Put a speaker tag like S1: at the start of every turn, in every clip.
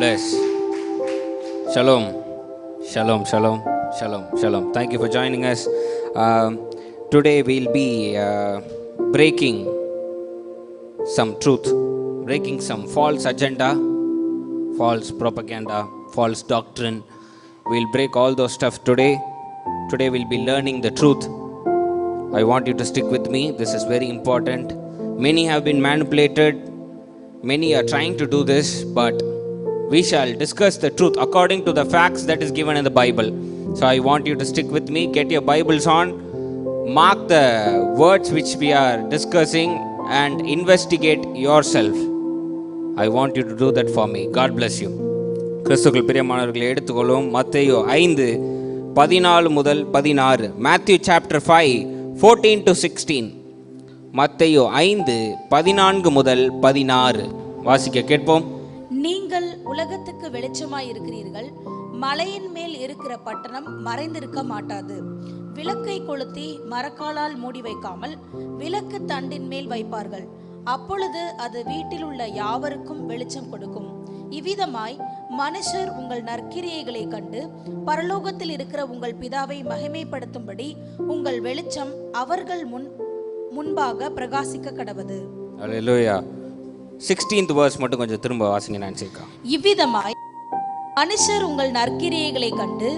S1: bless. Shalom. Shalom, shalom, shalom, shalom. Thank you for joining us. Today we'll be breaking some truth, breaking some false agenda, false propaganda, false doctrine. We'll break all those stuff today. Today we'll be learning the truth. I want you to stick with me. This is very important. Many have been manipulated. Many are trying to do this, but we shall discuss the truth according to the facts that is given in the Bible. So I want you to stick with me. Get your Bibles on. Mark the words which we are discussing and investigate yourself. I want you to do that for me. God bless you. கிறிஸ்துவுக்குள் பிரியமானவர்களை எடுத்துக்கொள்வோம். மத்தேயு 5:14 முதல் 16. Matthew chapter 5:14 to 16. மத்தேயு 5:14 முதல் 16 வாசிக்க கேட்போம்.
S2: நீங்கள் உலகத்துக்கு வெளிச்சமாய் இருக்கிறீர்கள். மலையின் மேல் இருக்கிற பட்டணம் மறைந்திருக்க மாட்டாது. விளக்கை கொளுத்தி மரக்காலால் மூடி வைக்காமல் விளக்கு தண்டின் மேல் வைப்பார்கள். அப்பொழுது அது வீட்டில் உள்ள யாவருக்கும் வெளிச்சம் கொடுக்கும். இவ்விதமாய் மனுஷர் உங்கள் நற்கிரியைகளை கண்டு பரலோகத்தில் இருக்கிற உங்கள் பிதாவை மகிமைப்படுத்தும்படி உங்கள் வெளிச்சம் அவர்கள் முன்பாக பிரகாசிக்க கடவது.
S1: அல்லேலூயா. 16th verse மட்டும் கொஞ்சம் திரும்ப வாசிங்க நான்சிகா.
S2: இவ்விதமாய் மனுஷர் உங்கள் நற்கிரியைகளை கண்டு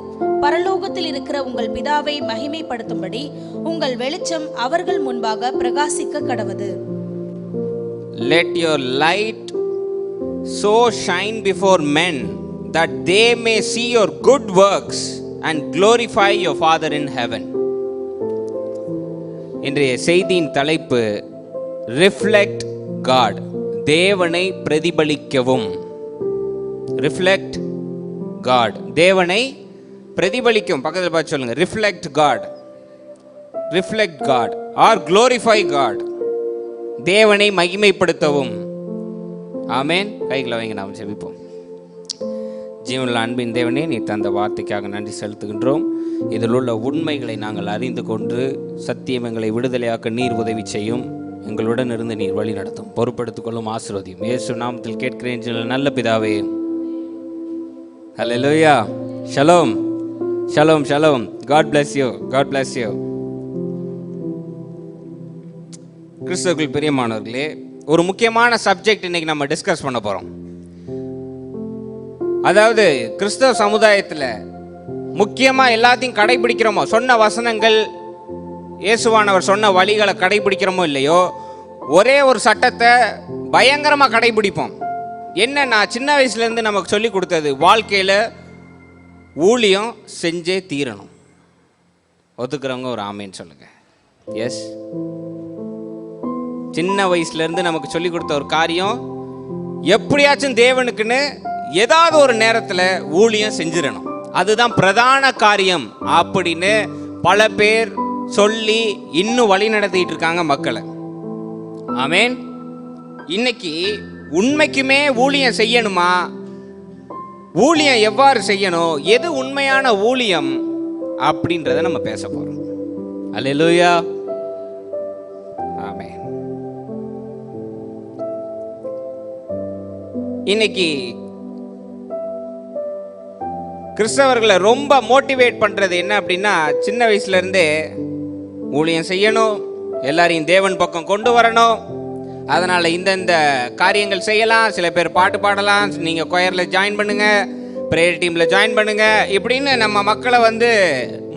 S2: பரலோகத்தில் இருக்கிற உங்கள் பிதாவை மகிமைப்படுத்தும்படி உங்கள் வெளிச்சம் அவர்கள் முன்பாக பிரகாசிக்க கடவது.
S1: Let your light so shine before men that they may see your good works and glorify your Father in heaven. இன்றைய செய்தியின் தலைப்பு Reflect God. தேவனை பிரதிபலிக்கவும். Reflect God. தேவனை பிரதிபலிக்கும். பக்கத்தில் பார்த்து சொல்லுங்க. Reflect God. Reflect God or glorify God. தேவனை மகிமைப்படுத்தவும். ஆமென். கைகளை வைங்க, நாம் ஜெபிப்போம். ஜீவனுள்ள அன்பின் தேவனே, நீ தந்த வார்த்தைக்காக நன்றி செலுத்துகின்றோம். இதில் உள்ள உண்மைகளை நாங்கள் அறிந்து கொண்டு சத்தியம் எங்களை விடுதலையாக்க நீர் உதவி செய்யும். எங்களுடன் இருந்து நீர் வழி நடத்தும். பொறுப்படுத்திக் கொள்ளும், ஆசீர்வதியும். இயேசு நாமத்தில் கேட்கிறேன் நல்ல பிதாவே. ஹல்லேலூயா. ஷலோம் ஷலோம் ஷலோம். God bless you. God bless you. கிறிஸ்துவுக்குள் பிரியமானவர்களே, ஒரு முக்கியமான சப்ஜெக்ட் இன்னைக்கு நம்ம டிஸ்கஸ் பண்ண போறோம். அதாவது கிறிஸ்தவ சமுதாயத்தில் முக்கியமா எல்லாத்தையும் கடைபிடிக்கிறோமோ, சொன்ன வசனங்கள் இயேசுவானவர் சொன்ன வழிகளை கடைபிடிக்கிறோமோ இல்லையோ, ஒரே ஒரு சட்டத்தை பயங்கரமா கடைபிடிப்போம். என்ன, சின்ன வயசுல இருந்து நமக்கு சொல்லி கொடுத்தது, வாழ்க்கையில ஊழியம் செஞ்சே தீரணும். ஒத்துக்கிறவங்க ஒரு ஆமேன்னு சொல்லுங்க. எஸ். சின்ன வயசுல இருந்து நமக்கு சொல்லி கொடுத்த ஒரு காரியம், எப்படியாச்சும் தேவனுக்குன்னு ஏதாவது ஒரு நேரத்தில் ஊழியம் செஞ்சிடணும், அதுதான் பிரதான காரியம் அப்படின்னு பல பேர் சொல்லி இன்னும் வழி நடத்திட்டு இருக்காங்க மக்களை. ஆமென். இன்னைக்கு உண்மைக்குமே ஊழியம் செய்யணுமா, ஊழியம் எவ்வாறு செய்யணும், எது உண்மையான ஊழியம் அப்படின்றத நம்ம பேச போறோம். அல்லேலூயா. ஆமென். இன்னைக்கு கிறிஸ்தவர்களை ரொம்ப மோட்டிவேட் பண்றது என்ன அப்படின்னா, சின்ன வயசுல இருந்தே ஊழியம் செய்யணும், எல்லாரையும் தேவன் பக்கம் கொண்டு வரணும், அதனால இந்த காரியங்கள் செய்யலாம். சில பேர் பாட்டு பாடலாம், நீங்க கொயர்ல ஜாயின் பண்ணுங்க, பிரேயர் டீம்ல ஜாயின் பண்ணுங்க, இப்படின்னு நம்ம மக்களை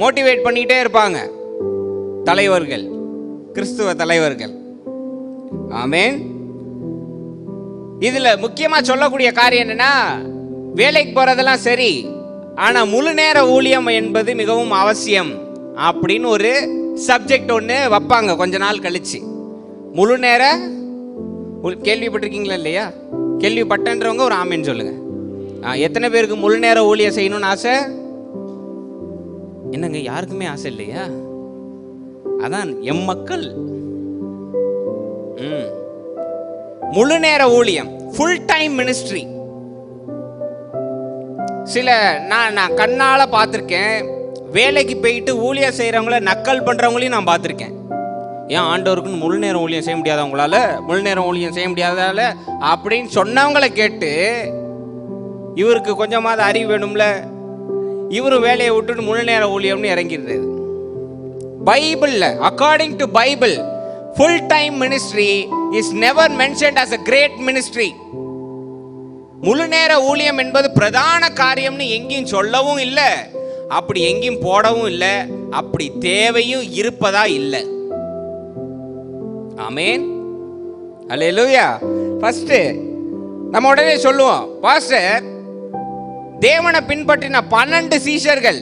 S1: மோட்டிவேட் பண்ணிட்டே இருப்பாங்க தலைவர்கள், கிறிஸ்துவ தலைவர்கள். ஆமென். இதுல முக்கியமா சொல்லக்கூடிய காரியம் என்னன்னா, வேலைக்கு போறதெல்லாம் சரி, ஆனா முழு நேர ஊழியம் என்பது மிகவும் அவசியம் அப்படின்னு ஒரு சப்ஜெக்ட் ஒன்று வைப்பாங்க கொஞ்ச நாள் கழிச்சு. முழு நேர கேள்விப்பட்டிருக்கீங்களா இல்லையா? கேள்விப்பட்டன்றவங்க ஒரு ஆமேன்னு சொல்லுங்க. எத்தனை பேருக்கு முழு நேர ஊழியம் செய்யணும்னு ஆசை? என்னங்க, யாருக்குமே ஆசை இல்லையா? அதான் எம் மக்கள். முழு நேர ஊழியம், ஃபுல் டைம் மினிஸ்ட்ரி. சில நான் கண்ணால பார்த்துருக்கேன், வேலைக்கு போயிட்டு ஊழியம் செய்கிறவங்கள நக்கல் பண்ணுறவங்களையும் நான் பார்த்துருக்கேன். ஏன் ஆண்டவருக்குன்னு முழு நேரம் ஊழியம் செய்ய முடியாதவங்களால, முழு நேரம் ஊழியம் செய்ய முடியாதால அப்படின்னு சொன்னவங்களை கேட்டு இவருக்கு கொஞ்சமாவது அறிவு வேணும்ல, இவரும் வேலையை விட்டுட்டு முழு நேர ஊழியம்னு இறங்கிடுறது. பைபிள்ல according to Bible full time ministry is never mentioned as a great ministry. முழு நேர ஊழியம் என்பது பிரதான காரியம்னு எங்கேயும் சொல்லவும் இல்லை, அப்படி எங்கேயும் போடவும் இல்லை, அப்படி தேவையும் இருப்பதா இல்லை. ஆமென், அல்லேலூயா. ஃபர்ஸ்ட் நம்ம உடனே சொல்லுவோம், பாஸ்டர் தேவனை பின்பற்றின 12 சீஷர்கள்,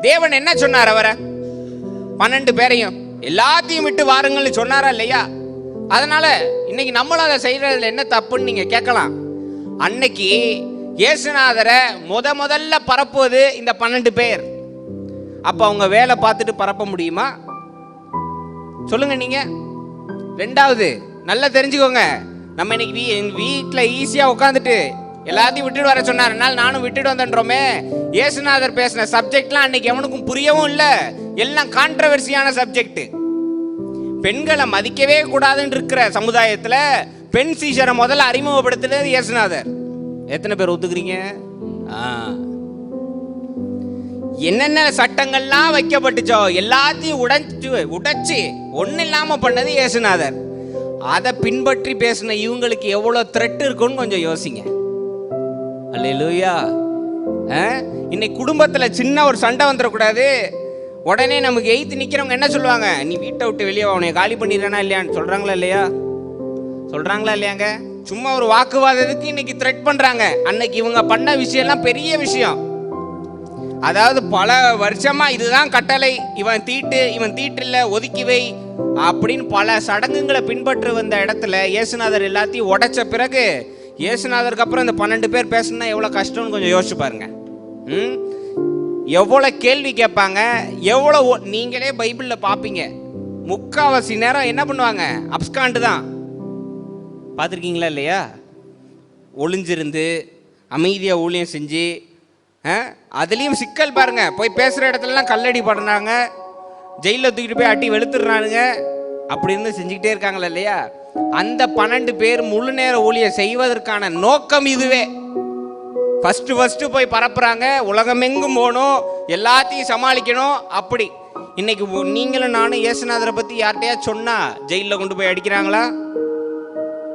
S1: தேவன் என்ன சொன்னார்? அவரை 12 பேரையும் எல்லாத்தையும் விட்டு வாருங்கள்னு சொன்னாரா இல்லையா? அதனால இன்னைக்கு நம்மளும் அதை செய்யறதுல என்ன தப்புன்னு நீங்க கேட்கலாம். அன்னைக்கு இயேசுநாதரை முதல்ல பரப்புவது இந்த 12 பேர். அப்ப அவங்க வேலை பார்த்துட்டு பரப்ப முடியுமா? சொல்லுங்க நீங்க. ரெண்டாவது, நல்லா தெரிஞ்சுக்கோங்க, நம்ம இன்னைக்கு வீட்டில் ஈஸியா உட்காந்துட்டு எல்லாத்தையும் விட்டுட்டு வர சொன்னார், நானும் விட்டுட்டு வந்தேன்றோமே. இயேசுநாதர் பேசின சப்ஜெக்ட்லாம் அன்னைக்கு எவனுக்கும் புரியவும் இல்லை, எல்லாம் கான்ட்ரவர்சியான சப்ஜெக்ட். பெண்களை மதிக்கவே கூடாதுன்னு இருக்கிற சமுதாயத்தில் பெண் சீஷரை முதல்ல அறிமுகப்படுத்துறது இயேசுநாதர். எத்தனை பேர் ஒத்துக்கிறீங்க? என்னென்ன சட்டங்கள்லாம் வைக்கப்பட்டுச்சோ எல்லாத்தையும் உடைச்சு ஒன்னும் இல்லாம பண்ணது இயேசுநாதர். அதை பின்பற்றி பேசின இவங்களுக்கு எவ்வளவு த்ரெட் இருக்குன்னு கொஞ்சம் யோசிங்க. அல்லேலூயா. இன்னைக்கு குடும்பத்துல சின்ன ஒரு சண்டை வந்துடக்கூடாது, உடனே நமக்கு எய்த்து நிக்கிறவங்க என்ன சொல்லுவாங்க? நீ வீட்டை விட்டு வெளியே அவனை காலி பண்ணிடுறனா இல்லையான்னு சொல்றாங்களா இல்லையா? சொல்றாங்களா இல்லையாங்க? சும்மா ஒரு வாக்குவாதத்துக்கு இன்னைக்கு த்ரெட் பண்றாங்க. அன்னைக்கு இவங்க பண்ண விஷயம்லாம் பெரிய விஷயம். அதாவது பல வருஷமா இதுதான் கட்டளை, இவன் தீட்டு இல்லை, ஒதுக்கி வை அப்படின்னு பல சடங்குகளை பின்பற்ற வந்த இடத்துல இயேசுநாதர் எல்லாத்தையும் உடைச்ச பிறகு இயேசுநாதருக்கு அப்புறம் இந்த 12 பேர் பேசுனா எவ்வளவு கஷ்டம்னு கொஞ்சம் யோசிச்சு பாருங்க. எவ்வளவு கேள்வி கேட்பாங்க, எவ்வளவு. நீங்களே பைபிள்ல பாப்பீங்க, முக்காவாசி நேரம் என்ன பண்ணுவாங்க? அப்ஸ்காண்டு தான். பார்த்துருக்கீங்களா இல்லையா? ஒளிஞ்சிருந்து அமைதியா ஊழியம் செஞ்சு, அதுலேயும் சிக்கல் பாருங்க. போய் பேசுகிற இடத்துலலாம் கல்லடி படுறாங்க, ஜெயிலில் தூக்கிட்டு போய் அட்டி வெளுத்துடுறானுங்க, அப்படி இருந்து செஞ்சுக்கிட்டே இருக்காங்களா இல்லையா? அந்த 12 பேர் முழு நேர ஊழியம் செய்வதற்கான நோக்கம் இதுவே. ஃபர்ஸ்ட் போய் பரப்புறாங்க, உலகமெங்கும் போகணும், எல்லாத்தையும் சமாளிக்கணும். அப்படி இன்னைக்கு நீங்களும் நானும் இயேசுநாதரை பற்றி யார்கிட்டயா சொன்னா ஜெயிலில் கொண்டு போய்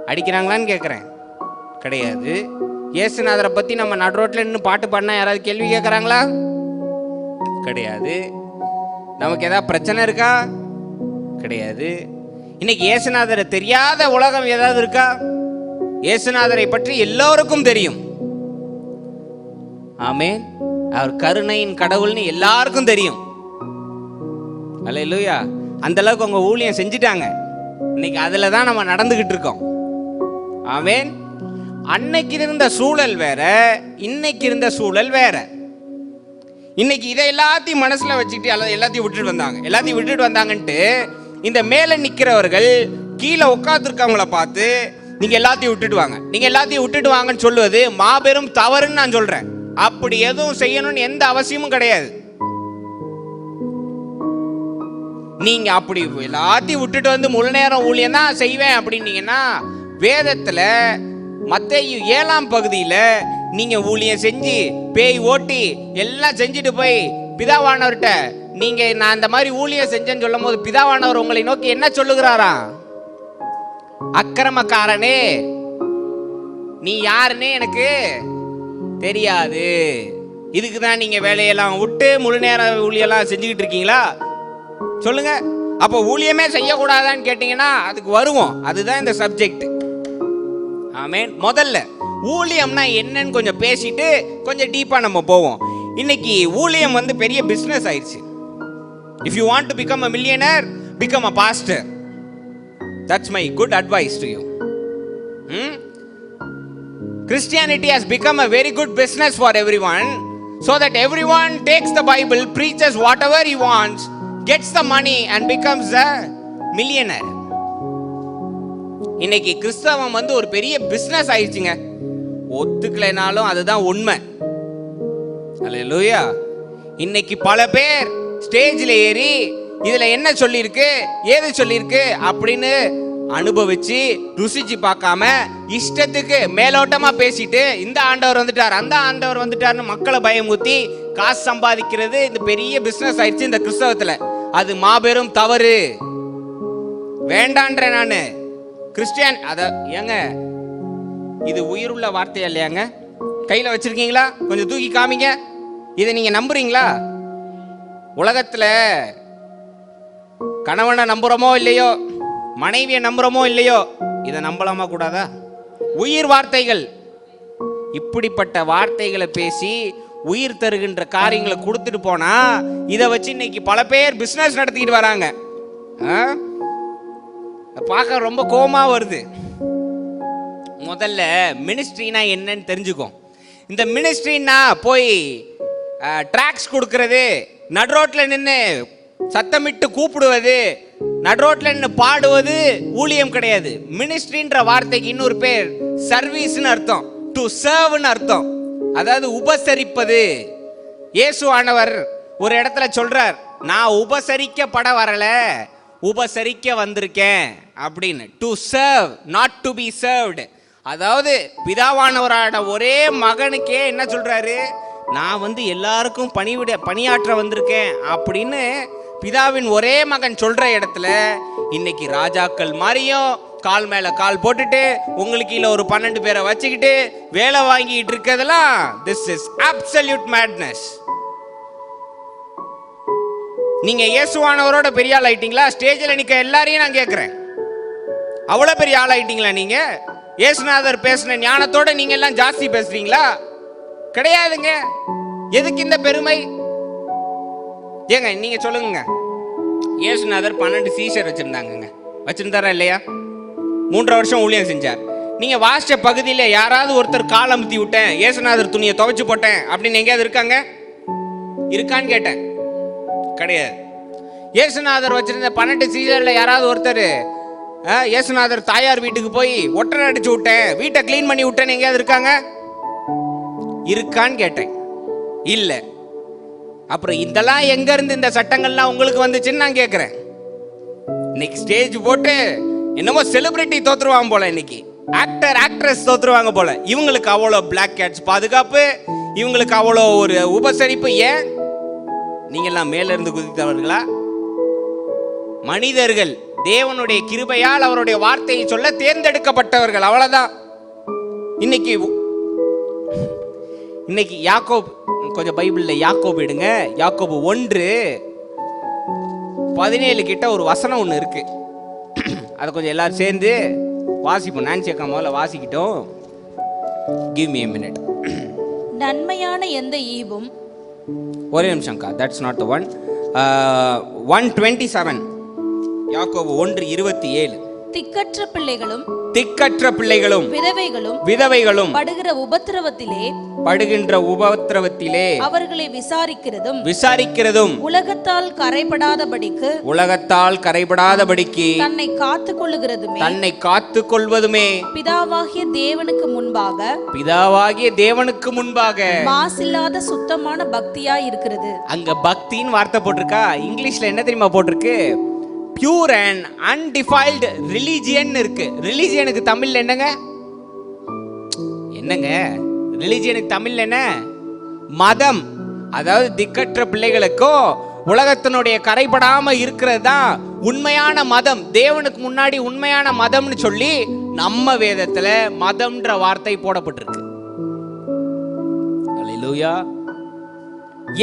S1: அடிக்கிறாங்களான்னு கேட்குறேன். கிடையாது. இயேசுநாதரை பற்றி நம்ம நடுரோட்டில் நின்று பாட்டு பாடினா யாராவது கேள்வி கேட்குறாங்களா? கிடையாது. நமக்கு ஏதாவது பிரச்சனை இருக்கா? கிடையாது. இன்னைக்கு இயேசுநாதரை தெரியாத உலகம் ஏதாவது இருக்கா? இயேசுநாதரை பற்றி எல்லோருக்கும் தெரியும். ஆமென். அவர் கருணையின் கடவுள்னு எல்லாருக்கும் தெரியும். அல்லேலூயா. அந்த அளவுக்கு அவங்க ஊழியம் செஞ்சிட்டாங்க. இன்னைக்கு அதுல தான் நம்ம நடந்துகிட்டு இருக்கோம். ஆமென். அன்னைக்கு இருந்த சூழல் வேற, இன்னைக்கு இருந்த சூழல் வேற. இன்னைக்கு இதை எல்லாத்தையும் மனசுல வச்சுக்கிட்டு எல்லாத்தையும் விட்டுட்டு வந்தாங்கன்ட்டு இந்த மேல நிக்கிறவர்கள் கீழே உட்காந்துருக்கவங்கள பார்த்து நீங்க எல்லாத்தையும் விட்டுட்டு வாங்கன்னு சொல்லுவது மாபெரும் தவறுன்னு நான் சொல்றேன். அப்படி எதுவும் செய்யணும்னு எந்த அவசியமும் கிடையாது. நீங்க அப்படி எல்லாத்தையும் விட்டுட்டு வந்து முழு நேரம் ஊழியம் தான் செய்வேன் அப்படின்னீங்கன்னா, வேதத்துல மத்தேயு 7ஆம் பகுதியில நீங்க ஊழியம் செஞ்சு பேய் ஓட்டி எல்லாம் செஞ்சுட்டு போய் பிதாவானவர்கிட்ட நீங்க நான் இந்த மாதிரி ஊழியம் செஞ்சேன்னு சொல்லும் போது பிதாவானவர் உங்களை நோக்கி என்ன சொல்லுகிறாரா? அக்கிரமக்காரனே, நீ யாருன்னே எனக்கு தெரியாது, இதுக்குதான் நீங்க வேலையெல்லாம் விட்டு முழு நேர ஊழியெல்லாம் செஞ்சுக்கிட்டு இருக்கீங்களா? சொல்லுங்க. அப்போ ஊழியமே செய்யக்கூடாதான்னு கேட்டீங்கன்னா அதுக்கு வருவோம். அதுதான் இந்த சப்ஜெக்ட். ஆமென். முதல்ல ஊழியம்னா என்னன்னு கொஞ்சம் பேசிட்டு கொஞ்சம் டீப்பா நம்ம போவோம். இன்னைக்கு ஊழியம் வந்து பெரிய பிசினஸ் ஆயிடுச்சு. If you want to become a millionaire, become a pastor. That's my good advice to you. Christianity has become a very good business for everyone, so that everyone takes the Bible, preaches whatever he wants, gets the money and becomes a millionaire. இன்னைக்கு கிறிஸ்தவம் வந்து ஒரு பெரிய business ஆயிடுச்சுங்க. ஒத்துக்கலைனாலும் அதுதான் உண்மை. அல்லேலூயா. இன்னைக்கு பல பேர் ஸ்டேஜில் ஏறி இதுல என்ன சொல்லியிருக்கு ஏது சொல்லியிருக்கு அப்படின்னு அனுபவிச்சு ருசிச்சு பார்க்காம இஷ்டத்துக்கு மேலோட்டமா பேசிட்டு இந்த ஆண்டவர் வந்துட்டார் அந்த ஆண்டவர் வந்துட்டார்னு மக்களை பயமுத்தி காசு சம்பாதிக்கிறது இந்த பெரிய பிசினஸ் ஆயிடுச்சு இந்த கிறிஸ்தவத்துல. அது மாபெரும் தவறு. வேண்டான்ற நானு கிறிஸ்டியன். அத ஏங்க, இது உயிருள்ள வார்த்தை இல்லையாங்க? கையில வச்சிருக்கீங்களா? கொஞ்சம் தூக்கி காமிங்க. இதை நீங்க நம்புறீங்களா? உலகத்துல கணவனை நம்புறோமோ இல்லையோ, மனைவியை நம்புறோமோ இல்லையோ, இதை நம்பலாமா கூடாதா? உயிர் வார்த்தைகள். இப்படிப்பட்ட வார்த்தைகளை பேசி உயிர் தருகின்ற காரியங்களை கொடுத்துட்டு போனா இதை வச்சு இன்னைக்கு பல பேர் பிசினஸ் நடத்திக்கிட்டு வராங்க. பார்க்க ரொம்ப கோபமா வருது. முதல்ல மினிஸ்ட்ரினா என்னன்னு தெரிஞ்சுக்கோ. இந்த மினிஸ்ட்ரின்னா போய் ட்ராக்ஸ் கொடுக்கறது, நடுரோட்ல நின்று சத்தமிட்டு கூப்பிடுவது, நடுரோட்ல நின்று பாடுவது ஊழியம் கிடையாது. மினிஸ்ட்ரின்ற வார்த்தைக்கு இன்னொரு பேர் சர்வீஸ்னு அர்த்தம், டு சர்வ்னு அர்த்தம். அதாவது உபசரிப்பது. இயேசு ஆண்டவர் ஒரு இடத்துல சொல்றார், நான் உபசரிக்கப்பட வரல, உபசரிக்க வந்திருக்கேன் அப்படின்னு. To serve, not to be served. அதாவது பிதாவானவரான ஒரே மகனுக்கே என்ன சொல்றாரு, நான் எல்லாருக்கும் பணியாற்ற வந்திருக்கேன் அப்படின்னு பிதாவின் ஒரே மகன் சொல்ற இடத்துல இன்னைக்கு ராஜாக்கள் மாதிரியும் கால் மேல கால் போட்டுட்டு உங்களுக்கு கீழே ஒரு 12 பேரை வச்சுக்கிட்டு வேலை வாங்கிட்டு இருக்கிறதெல்லாம் திஸ் இஸ் அப்சல்யூட் மேட்னஸ். நீங்க இயேசுவானவரோட பெரிய ஆள் ஆயிட்டீங்களா? ஸ்டேஜில் நிக்க எல்லாரையும் நான் கேட்கிறேன், அவ்வளவு பெரிய ஆள் ஆயிட்டீங்களா? நீங்க இயேசுநாதர் பேசின ஞானத்தோட நீங்க எல்லாம் ஜாஸ்தி பேசுறீங்களா? கிடையாதுங்க. எதுக்கு இந்த பெருமை? ஏங்க நீங்க சொல்லுங்க. இயேசுநாதர் 12 சீஷர் வச்சிருந்தாங்க, வச்சிருந்தாரா இல்லையா? 3 வருஷம் ஊழியம் செஞ்சார். நீங்க வாசிச்ச பகுதியில யாராவது ஒருத்தர் கால் அமுத்தி விட்டேன், இயேசுநாதர் துணியை துவைச்சு போட்டேன் அப்படின்னு எங்கேயாவது இருக்காங்க? இருக்கான்னு கேட்டேன். கிடையாது. இயேசுநாதர் வச்சிருந்த 12 சீஷர்ல யாராவது ஒருத்தர் இயேசுநாதர் தாயார் வீட்டுக்கு போய் ஒட்டரை அடிச்சு விட்டேன், வீட்டை கிளீன் பண்ணி விட்டேன்னு எங்கேயாவது இருக்காங்க? இருக்கான்னு கேட்டேன். இல்ல. அப்புறம் இதெல்லாம் எங்க இருந்து இந்த சட்டங்கள்லாம் உங்களுக்கு வந்துச்சுன்னு நான் கேட்கிறேன். இன்னைக்கு ஸ்டேஜ் போட்டு என்னமோ செலிபிரிட்டி தோத்துருவாங்க போல, இன்னைக்கு ஆக்டர் ஆக்ட்ரஸ் தோத்துருவாங்க போல. இவங்களுக்கு அவ்வளோ பிளாக் கேட்ஸ் பாதுகாப்பு, இவங்களுக்கு அவ்வளோ ஒரு உபசரிப்பு. ஏன்? நீங்க எல்லாம் மேல இருந்து குதித்தவர்களா? மனிதர்கள் தேவனுடைய கிருபையால் அவருடைய வார்த்தையை சொல்ல தேர்ந்தெடுக்கப்பட்டவர்கள், அவ்வளவுதான். இன்னைக்கு யாக்கோப், கொஞ்சம் பைபிள்ல யாக்கோப் எடுங்க. யாக்கோபு 1:17 கிட்ட ஒரு வசனம் ஒன்று இருக்கு. அதை கொஞ்சம் எல்லாரும் சேர்ந்து வாசிப்போம். நான்சி அக்கா முதல்ல வாசிக்கிட்டோம். Give me a minute.
S2: நன்மையான எந்த ஈவும்,
S1: ஒரே நிமிஷம் அக்கா, தட்ஸ் நாட் த ஒன். 1:27 யாக்கோபு 1:27.
S2: திக்கற்ற பிள்ளைகளும்
S1: விதவைகளும் படுகின்ற உபத்திரவத்திலே
S2: அவர்களை விசாரிக்கிறதும் உலகத்தால் கரைபடாதபடிக்கு தன்னை காத்துக் கொள்வதுமே பிதாவாகிய தேவனுக்கு முன்பாக மாசில்லாத சுத்தமான பக்தியாய் இருக்கிறது. அங்க பக்தின்னு வார்த்தை போட்டிருக்கா. இங்கிலீஷ்ல என்ன தெரியுமா போட்டிருக்கு? பியூர் அண்ட் அன்டிஃபைல்ட் ரிலிஜியன் இருக்கு. ரிலிஜியனுக்கு தமிழ்ல என்னங்க? ரிலிஜியனுக்கு தமிழ்ல என்ன? மதம். அதாவது திக்கற்ற பிள்ளைகளுக்கோ உலகத்தினுடைய கரைபடாம இருக்கிறது தான் உண்மையான மதம். தேவனுக்கு முன்னாடி உண்மையான மதம்னு சொல்லி நம்ம வேதத்துல மதம்ன்ற வார்த்தை போடப்பட்டிருக்கு. அல்லேலூயா.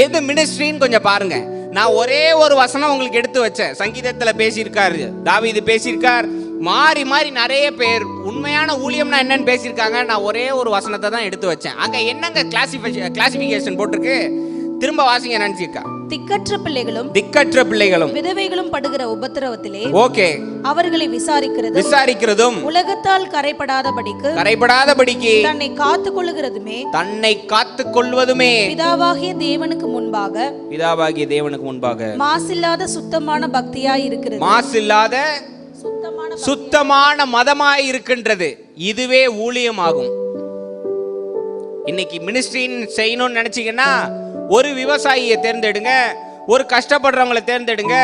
S2: எது மினிஸ்ட்ரின்னு கொஞ்சம் பாருங்க. நான் ஒரே ஒரு வசனம் உங்களுக்கு எடுத்து வச்சேன். சங்கீதத்துல பேசியிருக்காரு, தாவீது பேசியிருக்கார், மாறி மாறி நிறைய பேர் உண்மையான ஊழியம்னா என்னன்னு பேசியிருக்காங்க. நான் ஒரே ஒரு வசனத்தை தான் எடுத்து வச்சேன். அங்க என்னங்க கிளாசிபிகேஷன் போட்டிருக்கு? திரும்ப வாசிங்க நினைச்சிருக்கா. திக்கற்ற பிள்ளைகளும் விதவைகளும் படுகிற உபத்திரவத்திலே ஓகே அவர்களை விசாரிக்கிறதும் உலகத்தால் கரைபடாதபடிக்கு தன்னை காத்துக் கொள்வதுமே பிதாவாகிய தேவனுக்கு முன்பாக மாசில்லாத சுத்தமான பக்தியாய் இருக்கிறது. மாசில்லாத சுத்தமான மதமாய் இருக்கின்றது. இதுவே ஊழியமாகும். இன்னைக்கு மினிஸ்ட்ரின்னு செய்யணும்னு நினைச்சீங்கன்னா ஒரு விவசாயியை தேர்ந்தெடுங்க, ஒரு கஷ்டப்படுறவங்களை தேர்ந்தெடுங்க.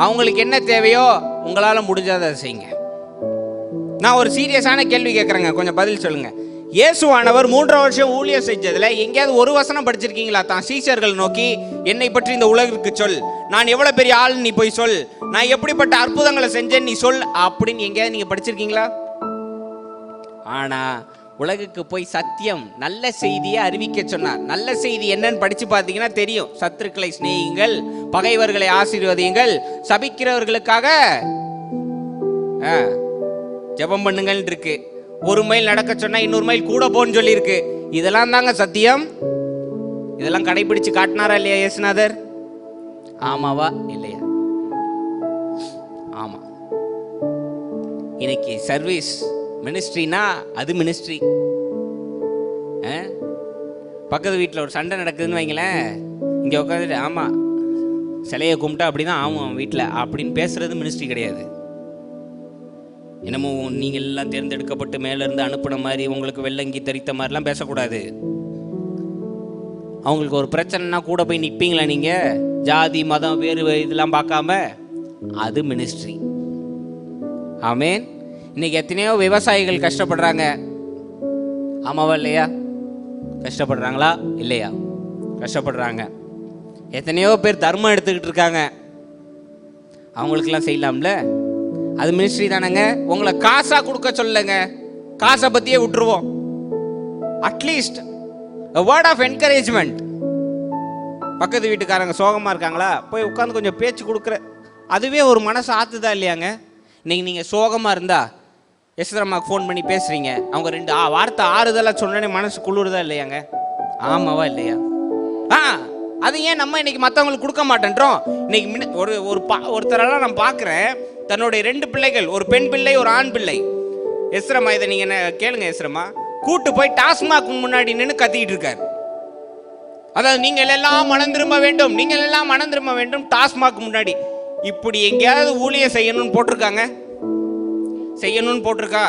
S2: அவங்களுக்கு என்ன தேவையோ உங்களால முடிஞ்சாத அதை செய்யுங்க.
S1: நான் ஒரு சீரியஸான கேள்வி கேட்குறேங்க, கொஞ்சம் பதில் சொல்லுங்க. இயேசுவானவர் 3 வருஷம் ஊழியம் செஞ்சதுல எங்கேயாவது ஒரு வசனம் படிச்சிருக்கீங்களா? தான் சீஷர்கள் நோக்கி என்னை பற்றி இந்த உலகிற்கு சொல், நான் எவ்வளவு பெரிய ஆள் நீ போய் சொல், நான் எப்படிப்பட்ட அற்புதங்களை செஞ்சேன் நீ சொல் அப்படின்னு எங்கேயாவது நீங்க படிச்சிருக்கீங்களா? ஆனா உலகுக்கு போய் சத்தியம் நல்ல செய்தியை அறிவிக்க சொன்னார். நல்ல செய்தி என்னன்னு படிச்சு பார்த்தீங்கன்னா தெரியும். சத்துருக்களை சிநேகியுங்கள், பகைவர்களை ஆசீர்வதியுங்கள், சபிக்கிறவர்களுக்காக ஜெபம் பண்ணுங்கள் இருக்கு. 1 மைல் நடக்க சொன்னா 200 மைல் கூட போன்னு சொல்லி இருக்கு. இதெல்லாம் தாங்க சத்தியம். இதெல்லாம் கடைபிடிச்சு காட்டினாரா இல்லையா இயேசுநாதர்? ஆமாவா இல்லையா? ஆமா. இன்னைக்கு சர்வீஸ் மினிஸ்ட்ரினா அது மினிஸ்ட்ரி. பக்கத்து வீட்டில் ஒரு சண்டை நடக்குதுன்னு வைங்களேன், இங்கே உட்காந்துட்டு ஆமாம் சிலையை கும்பிட்டா அப்படி தான் ஆகும் வீட்டில் அப்படின்னு பேசுறது மினிஸ்ட்ரி கிடையாது. என்னமோ நீங்கள் எல்லாம் தேர்ந்தெடுக்கப்பட்டு மேலேருந்து அனுப்புன மாதிரி உங்களுக்கு வெள்ளங்கி தரித்த மாதிரிலாம் பேசக்கூடாது. அவங்களுக்கு ஒரு பிரச்சனைனா கூட போய் நிற்பீங்களா நீங்கள்? ஜாதி மதம் வேறு இதெல்லாம் பார்க்காம, அது மினிஸ்ட்ரி. ஆமேன். இன்னைக்கு எத்தனையோ விவசாயிகள் கஷ்டப்படுறாங்க, ஆமாவா இல்லையா? கஷ்டப்படுறாங்களா இல்லையா? கஷ்டப்படுறாங்க. எத்தனையோ பேர் தர்மம் எடுத்துக்கிட்டு இருக்காங்க, அவங்களுக்கெல்லாம் செய்யலாம்ல, அது மினிஸ்ட்ரி தானேங்க. உங்களை காசா கொடுக்க சொல்லுங்க, காசை பத்தியே விட்டுருவோம். At least a word of encouragement. பக்கத்து வீட்டுக்காரங்க சோகமா இருக்காங்களா, போய் உட்காந்து கொஞ்சம் பேச்சு கொடுக்குற, அதுவே ஒரு மனசு ஆத்துதா இல்லையாங்க? இன்னைக்கு நீங்க சோகமா இருந்தா யசோதரம்மாக்கு ஃபோன் பண்ணி பேசுறீங்க, அவங்க 2 வார்த்தை ஆறுதலா சொன்னே மனசு குளிருதா இல்லையாங்க? ஆமாவா இல்லையா? அது ஏன் நம்ம இன்னைக்கு மற்றவங்களுக்கு கொடுக்க மாட்டேன்றோம்? இன்னைக்கு ஒருத்தரெல்லாம் நான் பார்க்குறேன், தன்னுடைய 2 பிள்ளைகள், ஒரு பெண் பிள்ளை ஒரு ஆண் பிள்ளை. எஸ்ரமா இதை நீங்க என்ன கேளுங்க, எஸ்ரமா கூட்டு போய் டாஸ்மாக் முன்னாடி நின்று கத்திக்கிட்டு இருக்காரு. அதாவது நீங்கள் எல்லாம் மனம் திரும்ப வேண்டும், நீங்கள் எல்லாம் மனம் திரும்ப வேண்டும், டாஸ்மாக் முன்னாடி. இப்படி எங்கேயாவது ஊழியம் செய்யணும்னு போட்டிருக்காங்க? செய்யணும்னு போட்டிருக்கா?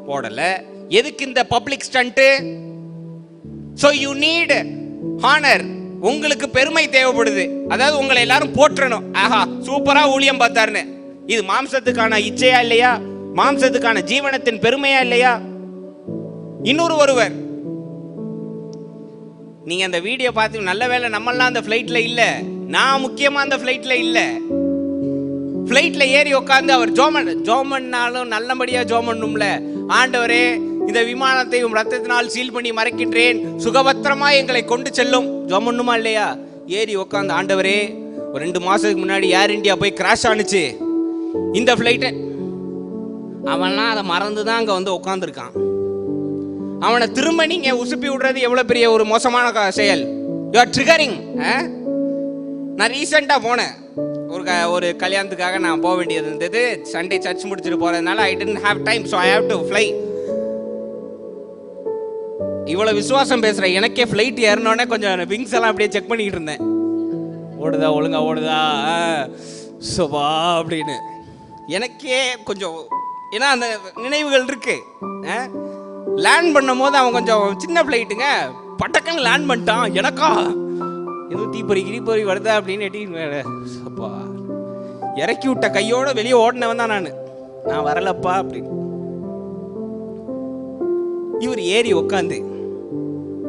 S1: போடல. எதுக்கு இந்த public stunt? So you need honour. உங்களுக்கு பெருமை தேவைப்படுது, அதாவது உங்களை எல்லாரும் போற்றணும். ஆஹா சூப்பரா ஊழியம் பார்த்தாருன்னு. இது மாம்சத்துக்கான இச்சையா இல்லையா? மாம்சத்துக்கான ஜீவனத்தின் பெருமையா இல்லையா? ஒருவர் நீங்க அந்த வீடியோ பார்த்து நல்ல வேளை நம்மெல்லாம் அந்த ஃப்ளைட்ல இல்ல, நான் முக்கியமா அந்த ஃப்ளைட்ல இல்ல. ஃப்ளைட்ல ஏறி உட்காந்து அவர் ஜோமன்னாலும் நல்லபடியா ஜோமன்னும்ல. ஆண்டவரே இந்த விமானத்தை ரத்தத்தினால் சீல் பண்ணி மறைக்கின்றேன், சுகபத்திரமா எங்களை கொண்டு செல்லும். ஜோமன்னுமா இல்லையா? ஏறி உட்காந்து ஆண்டவரே ஒரு 2 மாசத்துக்கு முன்னாடி ஏர் இந்தியா போய் கிராஷ் ஆனிச்சு, இந்த ஃப்ளைட்டை அவன்லாம் அதை மறந்து தான் அங்கே வந்து உட்காந்துருக்கான். அவனை திரும்ப நீங்க உசுப்பி விடுறது எவ்வளவு பெரிய ஒரு மோசமான செயல். You are triggering. நான் ரீசெண்டா போனேன் ஒரு கல்யாணத்துக்காக, நான் போக வேண்டியது இருந்தது. சண்டே சர்ச் முடிச்சுட்டு போறதுனால I don't have time, so I have to fly. இவ்வளவு விசுவாசம் பேசுற எனக்கே ஃப்ளைட் ஏறினோடனே கொஞ்சம் விங்ஸ் எல்லாம் அப்படியே செக் பண்ணிக்கிட்டு இருந்தேன், ஓடுதா ஒழுங்கா ஓடுதா சோபா அப்படின்னு. எனக்கே கொஞ்சம், ஏன்னா அந்த நினைவுகள் இருக்கு. லேண்ட் பண்ணும் போது அவன் கொஞ்சம் சின்ன ஃப்ளைட்டுங்க, பட்டக்கன்னு லேண்ட் பண்ணிட்டான். எனக்கா எதுவும் தீப்பொறி வருதா அப்படின்னு அப்பா இறக்கி விட்ட கையோட வெளியே ஓடினவன் தான் நான் வரலப்பா அப்படின்னு. இவர் ஏறி உட்காந்து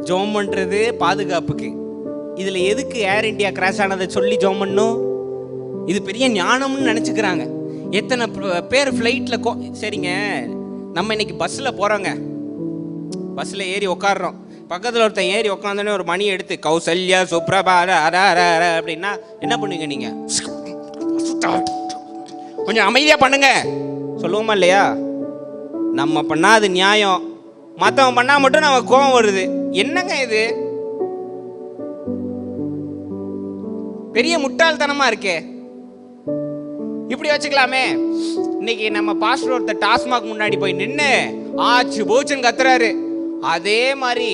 S1: ஜோம் பண்றது பாதுகாப்புக்கு. இதுல எதுக்கு ஏர் இந்தியா கிராஷ் ஆனதை சொல்லி ஜோம் பண்ணும்? இது பெரிய ஞானம்னு நினைச்சுக்கிறாங்க. எத்தனை பேர் ஃப்ளைட்ல சரிங்க, நம்ம இன்னைக்கு பஸ்ல போறோங்க, பஸ்ல ஏறி உட்காடுறோம், பக்கத்துல ஒருத்தன் ஏறி உட்காந்தோடனே ஒரு மணி எடுத்து கௌசல்யா சுப்ரபார அப்படின்னா என்ன பண்ணுவீங்க நீங்க? கொஞ்சம் அமைதியா பண்ணுங்க சொல்லுவோமா இல்லையா? நம்ம பண்ணா அது நியாயம், மற்றவன் பண்ணா மட்டும் நமக்கு கோபம் வருது. என்னங்க இது? பெரிய முட்டாள்தனமா இருக்கே. இப்படி வச்சுக்கலாமே. இன்னைக்கு நம்ம பாஸ்டர் ஒருத்தர் டாஸ்மாக் முன்னாடி போய் நின்று ஆச்சு போச்சுன்னு கத்துறாரு. அதே மாதிரி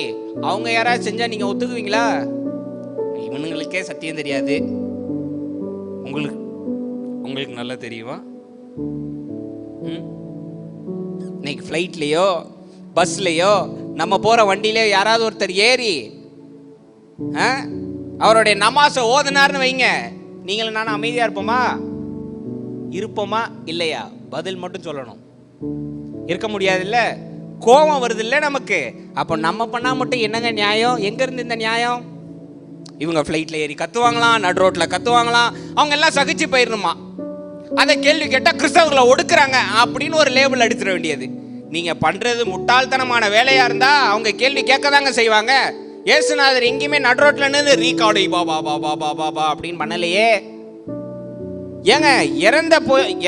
S1: அவங்க யாராவது செஞ்சா நீங்க ஒத்துக்குவீங்களா? இவனுங்களுக்கே சத்தியம் தெரியாது, உங்களுக்கு நல்லா தெரியுமா? இன்னைக்கு ஃப்ளைட்லயோ பஸ்லயோ நம்ம போற வண்டியிலயோ யாராவது ஒருத்தர் ஏறி அவருடைய நமாச ஓதுனார்னு வைங்க, நீங்களும் நானும் அமைதியா இருப்போமா இல்லையா? பதில் மட்டும் சொல்லணும். இருக்க முடியாதுல்ல, கோபம் வருது இல்லை நமக்கு. அப்போ நம்ம பண்ணா மட்டும் என்னங்க நியாயம்? எங்க இருந்து இந்த நியாயம்? இவங்க ஃப்ளைட்ல ஏறி கத்துவாங்களாம், நடு ரோட்ல கத்துவாங்களாம், அவங்க எல்லாம் சகிச்சு போயிடணுமா. அதை கேள்வி கேட்டா கிறிஸ்தவர்களை ஒடுக்குறாங்க அப்படின்னு ஒரு லேபிள் அடிச்சிட வேண்டியது. நீங்க பண்றது முட்டாள்தனமான வேலையா இருந்தா அவங்க கேள்வி கேட்கதாங்க செய்வாங்க. இயேசுநாதர் எங்கேயுமே நடு ரோட்ல நின்று ரீகார்டு பாபா பாபா பாபா பா அப்படின்னு பண்ணலையே. ஏங்க,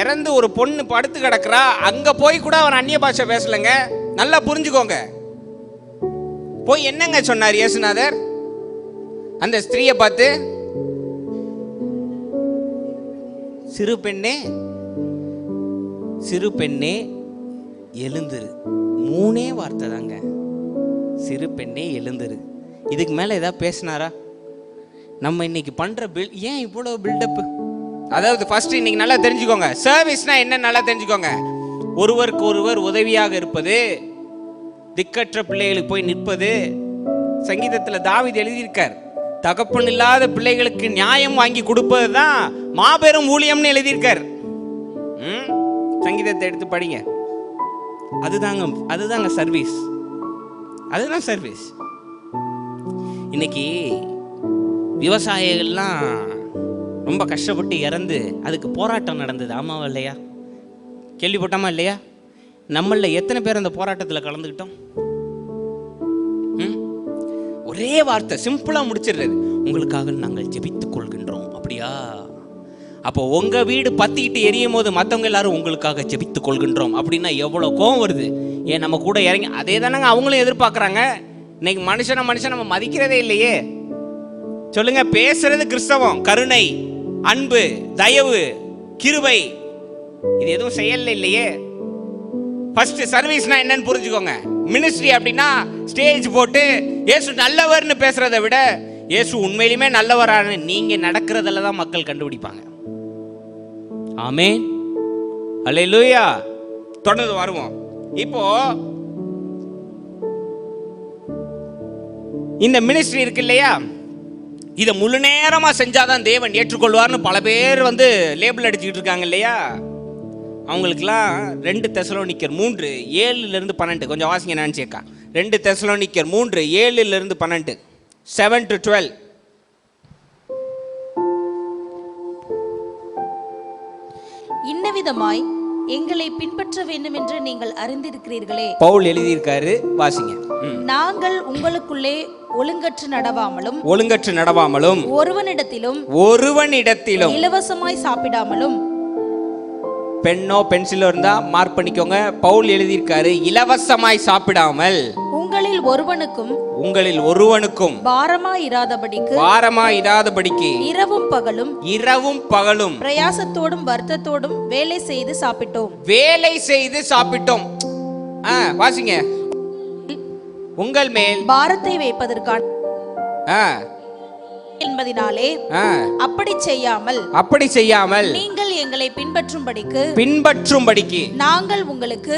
S1: இறந்து ஒரு பொண்ணு படுத்து கிடக்குறா, அங்க போய் கூட அவர் அந்நிய பாஷை பேசலங்க. நல்லா புரிஞ்சுக்கோங்க. போய் என்னங்க சொன்னார் இயேசுநாதர் அந்த ஸ்திரீயை பார்த்து? சிறு பெண்ணே, சிறு பெண்ணே எழுந்துரு. 3 வார்த்தை தாங்க, சிறு பெண்ணே எழுந்துரு. இதுக்கு மேல ஏதாவது பேசினாரா? நம்ம இன்னைக்கு பண்ற ஏன் இவ்வளவு பில்டப்? அதாவது ஃபர்ஸ்ட் இன்னைக்கு நல்லா தெரிஞ்சுக்கோங்க, சர்வீஸ்னா என்ன நல்லா தெரிஞ்சுக்கோங்க. ஒருவருக்கு ஒருவர் உதவியாக இருப்பது, திக்கற்ற பிள்ளைகளுக்கு போய் நிற்பது. சங்கீதத்தில் தாவீது எழுதியிருக்கார், தகப்பன் இல்லாத பிள்ளைகளுக்கு நியாயம் வாங்கி கொடுப்பது தான் மாபெரும் ஊழியம்னு எழுதியிருக்கார். சங்கீதத்தை எடுத்து படிங்க. அதுதாங்க சர்வீஸ், அதுதான் சர்வீஸ். இன்னைக்கு விவசாயிகள்லாம் ரொம்ப கஷ்டப்பட்டு இறந்து அதுக்கு போராட்டம் நடந்தது, ஆமாவா இல்லையா? கேள்விப்பட்டாமா இல்லையா? நம்மள எத்தனை பேர் அந்த போராட்டத்தில் கலந்துக்கிட்டோம்? ஒரே வார்த்தை சிம்பிளா முடிச்சிடுறது, உங்களுக்காக நாங்கள் ஜெபித்துக் கொள்கின்றோம். அப்படியா? அப்போ உங்க வீடு பத்திக்கிட்டு எரியும் போது மற்றவங்க எல்லாரும் உங்களுக்காக ஜெபித்துக் கொள்கின்றோம் அப்படின்னா எவ்வளவு கோவம் வருது? ஏன் நம்ம கூட இறங்கி அதே தானங்க அவங்களும் எதிர்பார்க்குறாங்க. இன்னைக்கு மனுஷனை நம்ம மதிக்கிறதே இல்லையே. சொல்லுங்க, பேசுறது கிறிஸ்தவம், கருணை, அன்பு, தயவு, கிருபை, இது எதுவும் செயல்ல இல்லையே. ஃபர்ஸ்ட் சர்வீஸ்னா என்னன்னு புரிஞ்சுக்கோங்க. மினிஸ்ட்ரி அப்படின்னா ஸ்டேஜ் போட்டு இயேசு நல்லவர்னு பேசுறதை விட இயேசு உண்மையிலுமே நல்லவரான நீங்க நடக்கிறதுல தான் மக்கள் கண்டுபிடிப்பாங்க. ஆமென், அல்லேலூயா. தொடர்ந்து வருவோம். இப்போ இந்த மினிஸ்ட்ரி இருக்கு இல்லையா, இதை முழு நேரமா செஞ்சாதான் தேவன் ஏற்றுக்கொள்வார்னு பல பேர் லேபிள் அடிச்சுக்கிட்டு இருக்காங்க இல்லையா. அவங்களுக்குலாம் 2 தெசலோனிக்கர் 3:7-12 கொஞ்சம் வாசிங்க. நான் சேர்க்கா 2 தெசலோனிக்கர் 3:7-12 7-12.
S2: இன்னவிதமாய் எங்களை பின்பற்ற வேண்டும் என்று நீங்கள் அறிந்திருக்கிறீர்களே.
S1: பவுல் எழுதியிருக்காரு, வாசிங்க.
S2: நாங்கள் உங்களுக்குள்ளே ஒழுங்கற்று நடவாமலும் ஒருவனிடத்திலும் இலவசமாய் சாப்பிடாமலும்.
S1: பெண்ணோ பென்சிலோ இருந்தா மார்க் பண்ணிக்கோங்க. பவுல் எழுதியிருக்காரு, இலவசமாய் சாப்பிடாமல் உங்களில் ஒருவனுக்கும் பாரமாயிராதபடிக்கு இரவும் பகலும்
S2: பிரயாசத்தோடும் வருத்தத்தோடும் வேலை செய்து சாப்பிட்டோம்.
S1: வாசிங்க. உங்கள் மேல்
S2: பாரத்தை வைப்பதற்கான என்பதினாலே அப்படி செய்யாமல் நீங்கள் எங்களை பின்பற்றும்படிக்கு நாங்கள் உங்களுக்கு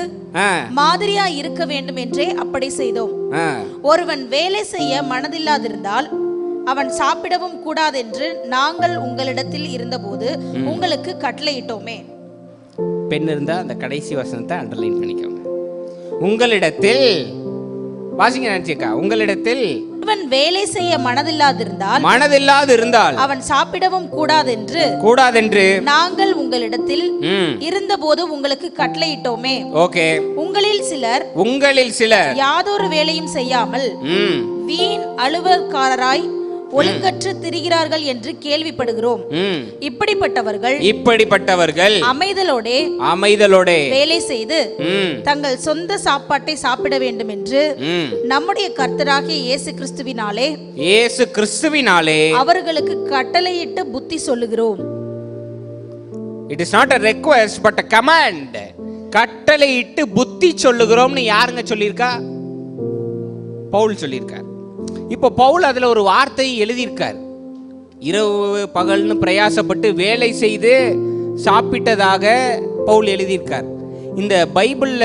S2: மாதிரியா இருக்க வேண்டும் என்றே அப்படி செய்தோம். ஒருவன் வேலை செய்ய மனதில்லாதிருந்தால் அவன் சாப்பிடவும் கூடாதென்று நாங்கள் உங்களிடத்தில் இருந்தபோது உங்களுக்கு கட்டளையிட்டோமே.
S1: பெண் இருந்தா அந்த கடைசி வசனத்தை அண்டர்லைன் பண்ணிக்கோங்க. உங்களிடத்தில் வாசிங்க நினைச்சேக்கா. உங்களிடத்தில்
S2: ஒருவன் வேலை செய்ய மனதில்லாதிருந்தால் அவன் சாப்பிடவும் கூடாதென்று நாங்கள் உங்களிடத்தில் இருந்தபோது உங்களுக்கு கட்டளையிட்டோமே.
S1: ஓகே. உங்களில் சிலர்
S2: யாதொரு வேலையும் செய்யாமல் வீண் அலுவல்காரராய் ஒழுங்கற்று திரிகிறார்கள் என்று கேள்விப்படுகிறோம். இப்படிப்பட்டவர்கள் அமைதலோடே வேலை செய்து தங்கள் சொந்த சாப்பாட்டை சாப்பிட வேண்டும் என்று நம்முடைய கர்த்தராகிய இயேசு கிறிஸ்துவினாலே அவர்களுக்கு கட்டளையிட்டு புத்தி சொல்லுகிறோம்.
S1: It is not a request but a command. கட்டளையிட்டு புத்தி சொல்லுகிறோம்னு யாருங்க சொல்லியிருக்கா? பவுல் சொல்லியிருக்கார். இப்போ பவுல் அதுல ஒரு வார்த்தை எழுதியிருக்கார், இரவு பகல்னு பிரயாசப்பட்டு வேலை செய்து சாப்பிட்டதாக பவுல் எழுதியிருக்கார். இந்த பைபிள்ல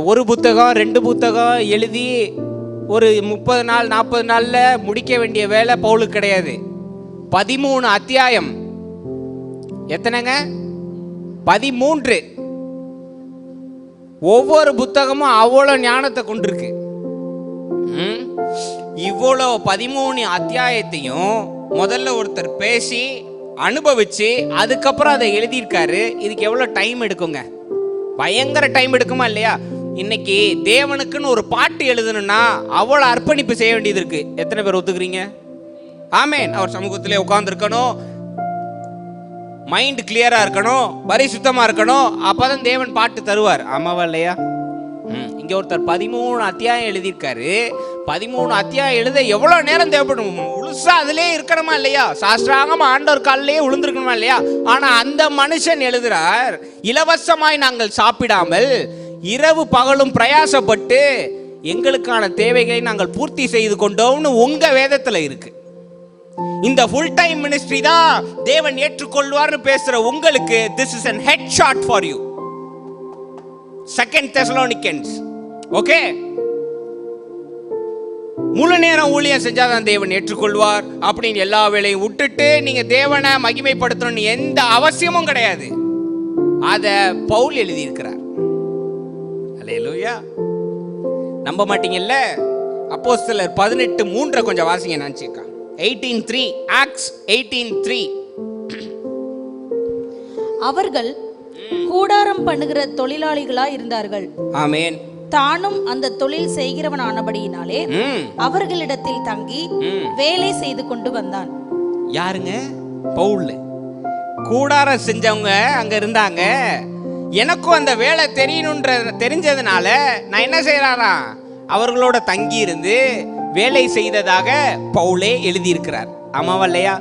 S1: ஒரு புத்தகம் 2 புத்தகம் எழுதி ஒரு 30 நாள் 40 நாள்ல முடிக்க வேண்டிய வேலை பவுலுக்கு கிடையாது. 13 அத்தியாயம். எத்தனைங்க? 13. ஒவ்வொரு புத்தகமும் அவ்வளோ ஞானத்தை கொண்டிருக்கு. இவ்வளோ 13 அத்தியாயத்தையும் முதல்ல ஒருத்தர் பேசி அனுபவிச்சு அதுக்கப்புறம் அதை எழுதியிருக்காரு. இதுக்கு எவ்வளோ டைம் எடுக்குங்க? பயங்கர டைம் எடுக்குமா இல்லையா? இன்னைக்கு தேவனுக்குன்னு ஒரு பாட்டு எழுதணும்னா அவ்வளோ அர்ப்பணிப்பு செய்ய வேண்டியது இருக்கு. எத்தனை பேர் ஒத்துக்கிறீங்க? ஆமேன். அவர் சமூகத்திலே உட்கார்ந்துருக்கணும், மைண்ட் கிளியரா இருக்கணும், பரிசுத்தமா இருக்கணும். அப்பதான் தேவன் பாட்டு தருவார். ஆமாவா இல்லையா? இங்க ஒருத்தர் 13 அத்தியாயம் எழுதியிருக்காரு. 13 அத்தியாயம் எழுத எவ்வளவு நேரம் தேவைப்படும்? முழுசா அதிலே இருக்கணுமா இல்லையா? சாஸ்திராங்கமா ஆண்டவர் காலிலேயே விழுந்திருக்கணுமா இல்லையா? ஆனா அந்த மனுஷன் எழுதுறார், இலவசமாய் நாங்கள் சாப்பிடாமல் இரவு பகலும் பிரயாசப்பட்டு எங்களுக்கான தேவைகளை நாங்கள் பூர்த்தி செய்து கொண்டோம்னு உங்க வேதத்துல இருக்கு. இந்த ஃபுல் டைம் மினிஸ்ட்ரி தான் தேவன் ஏற்றுக்கொள்வார்னு பேசுற உங்களுக்கு this is an headshot for you. 2 Thessalonians. Okay, முழு நேரம் ஊழியம் செஞ்சாதான் தேவன் ஏற்றுக்கொள்வார் அப்படின்னு எல்லா வேலையும் விட்டுட்டு நீங்க தேவனை மகிமைப்படுத்தணும்னு எந்த அவசியமும் கிடையாது. அத பவுல் எழுதி இருக்கிறார். அல்லேலூயா. நம்ப மாட்டீங்கல்ல? அப்போஸ்தலர் 18:3 கொஞ்சம் வாசிங்க. நான் சேக்கா 18:3, Acts 18:3.
S2: அவர்கள் கூடாரம் பண்ணுகிற தொழிலாளிகளாய் இருந்தார்கள்.
S1: ஆமென்.
S2: தானும் அந்த தொழில் செய்கிறவனானபடியினாலே அவர்களிடத்தில் தங்கி வேலை செய்து கொண்டு வந்தான்.
S1: யாருங்க? பவுல். கூடாரம் செஞ்சவங்க அங்க இருந்தாங்க. எனக்கும் அந்த வேலை தெரியணுன்ற தெரிஞ்சதுனால நான் என்ன செய்யறாராம், அவர்களோட தங்கி இருந்து வேலை செய்ததாக பவுலே எழுதியிருக்கிறார். ஆமாவா இல்லையா?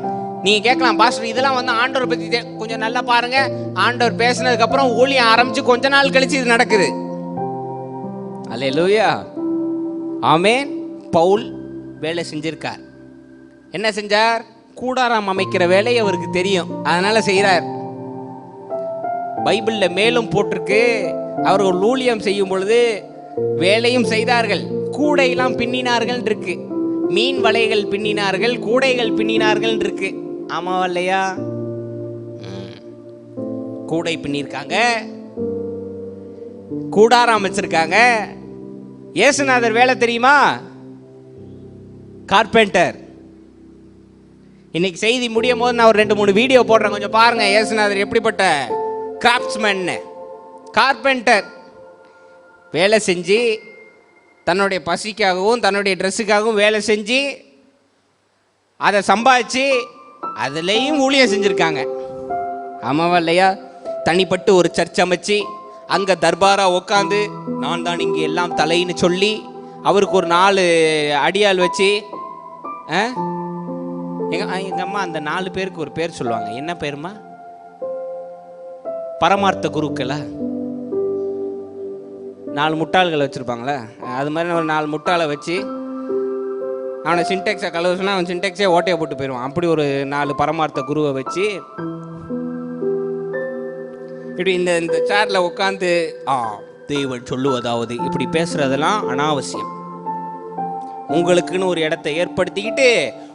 S1: நீங்க கேட்கலாம், பாஸ்டர் இதெல்லாம் வந்து ஆண்டவர் பத்தி கொஞ்சம் நல்லா பாருங்க. ஆண்டவர் பேசினதுக்கு அப்புறம் ஊழியம் ஆரம்பிச்சு கொஞ்ச நாள் கழிச்சு இது நடக்குது. அல்லேலூயா. ஆமென். பவுல் வேலை செஞ்சிருக்கார். என்ன செஞ்சார்? கூடாரம் அமைக்கிற வேலை அவருக்கு தெரியும், அதனால செய்யறார். பைபிள்ல மேலும் போட்டிருக்கு, அவர்கள் ஊழியம் செய்யும் பொழுது வேலையும் செய்தார்கள், கூடையெல்லாம் பின்னினார்கள் இருக்கு. மீன் வலைகள் பின்னினார்கள், கூடைகள் பின்னினார்கள் இருக்கு. ஆமாவா இல்லையா? கூடை பின்னிருக்காங்க, கூடாரம் அமைச்சிருக்காங்க. இயேசுநாதர் வேலை தெரியுமா? கார்பெண்டர். இன்னைக்கு செய்தி முடியும் போது நான் ஒரு 2-3 வீடியோ போடுறேன், கொஞ்சம் பாருங்க. இயேசுநாதர் எப்படிப்பட்ட கிராஃப்ட்ஸ்மேன். கார்பெண்டர் வேலை செஞ்சு தன்னுடைய பசிக்காகவும் தன்னுடைய ட்ரெஸ்ஸுக்காகவும் வேலை செஞ்சு அதை சம்பாதிச்சு அதுலேயும் ஊழியம் செஞ்சுருக்காங்க. ஆமாவா இல்லையா? தனிப்பட்டு ஒரு சர்ச் அமைச்சு அங்கே தர்பாராக உட்காந்து நான் தான் இங்கே எல்லாம் தலைன்னு சொல்லி அவருக்கு ஒரு 4 அடியால் வச்சு எங்கள் அம்மா அந்த 4 பேருக்கு ஒரு பேர் சொல்லுவாங்க. என்ன பேருமா? பரமார்த்த குருக்களா? 4 முட்டாள்களை வச்சுருப்பாங்களே, அது மாதிரி ஒரு 4 முட்டாளை வச்சு அவனை சின்டெக்ஸை கலவுச்சுன்னா அவன் சின்டெக்ஸே ஓட்டையை போட்டு போயிடுவான். அப்படி ஒரு 4 பரமார்த்த குருவை வச்சு இப்படி இந்த சேரில் உட்காந்து தேவன் சொல்லுவதாவது இப்படி பேசுறதெல்லாம் அனாவசியம். உங்களுக்குன்னு ஒரு இடத்தை ஏற்படுத்திக்கிட்டு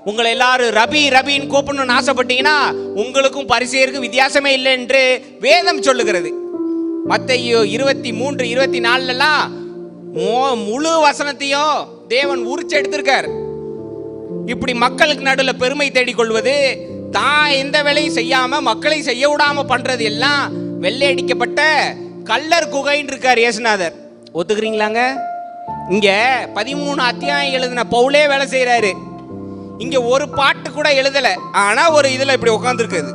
S1: உங்களை எல்லாரும் ரபி ரபின்னு கூப்பிடணும்னு ஆசைப்பட்டீங்கன்னா உங்களுக்கும் பரிசேயருக்கும் வித்தியாசமே இல்லை என்று வேதம் சொல்லுகிறது. மத்தேயு 23:24 முழு வசனத்தையும் தேவன் உரிச்சு எடுத்திருக்கார். இப்படி மக்களுக்கு நடுவில் பெருமை தேடிக்கொள்வது, தான் எந்த வேலையும் செய்யாம மக்களை செய்ய விடாம பண்றது எல்லாம் வெள்ளை அடிக்கப்பட்ட கள்ளர் குகைன்னு இருக்கார் இயேசுநாதர். ஒத்துக்கிறீங்களாங்க? இங்க 13 அத்தியாயம் எழுதின பவுலே வேலை செய்யறாரு. இங்க ஒரு பாட்டு கூட எழுதல, ஆனா ஒரு இதுல இப்படி உட்கார்ந்துருக்குது.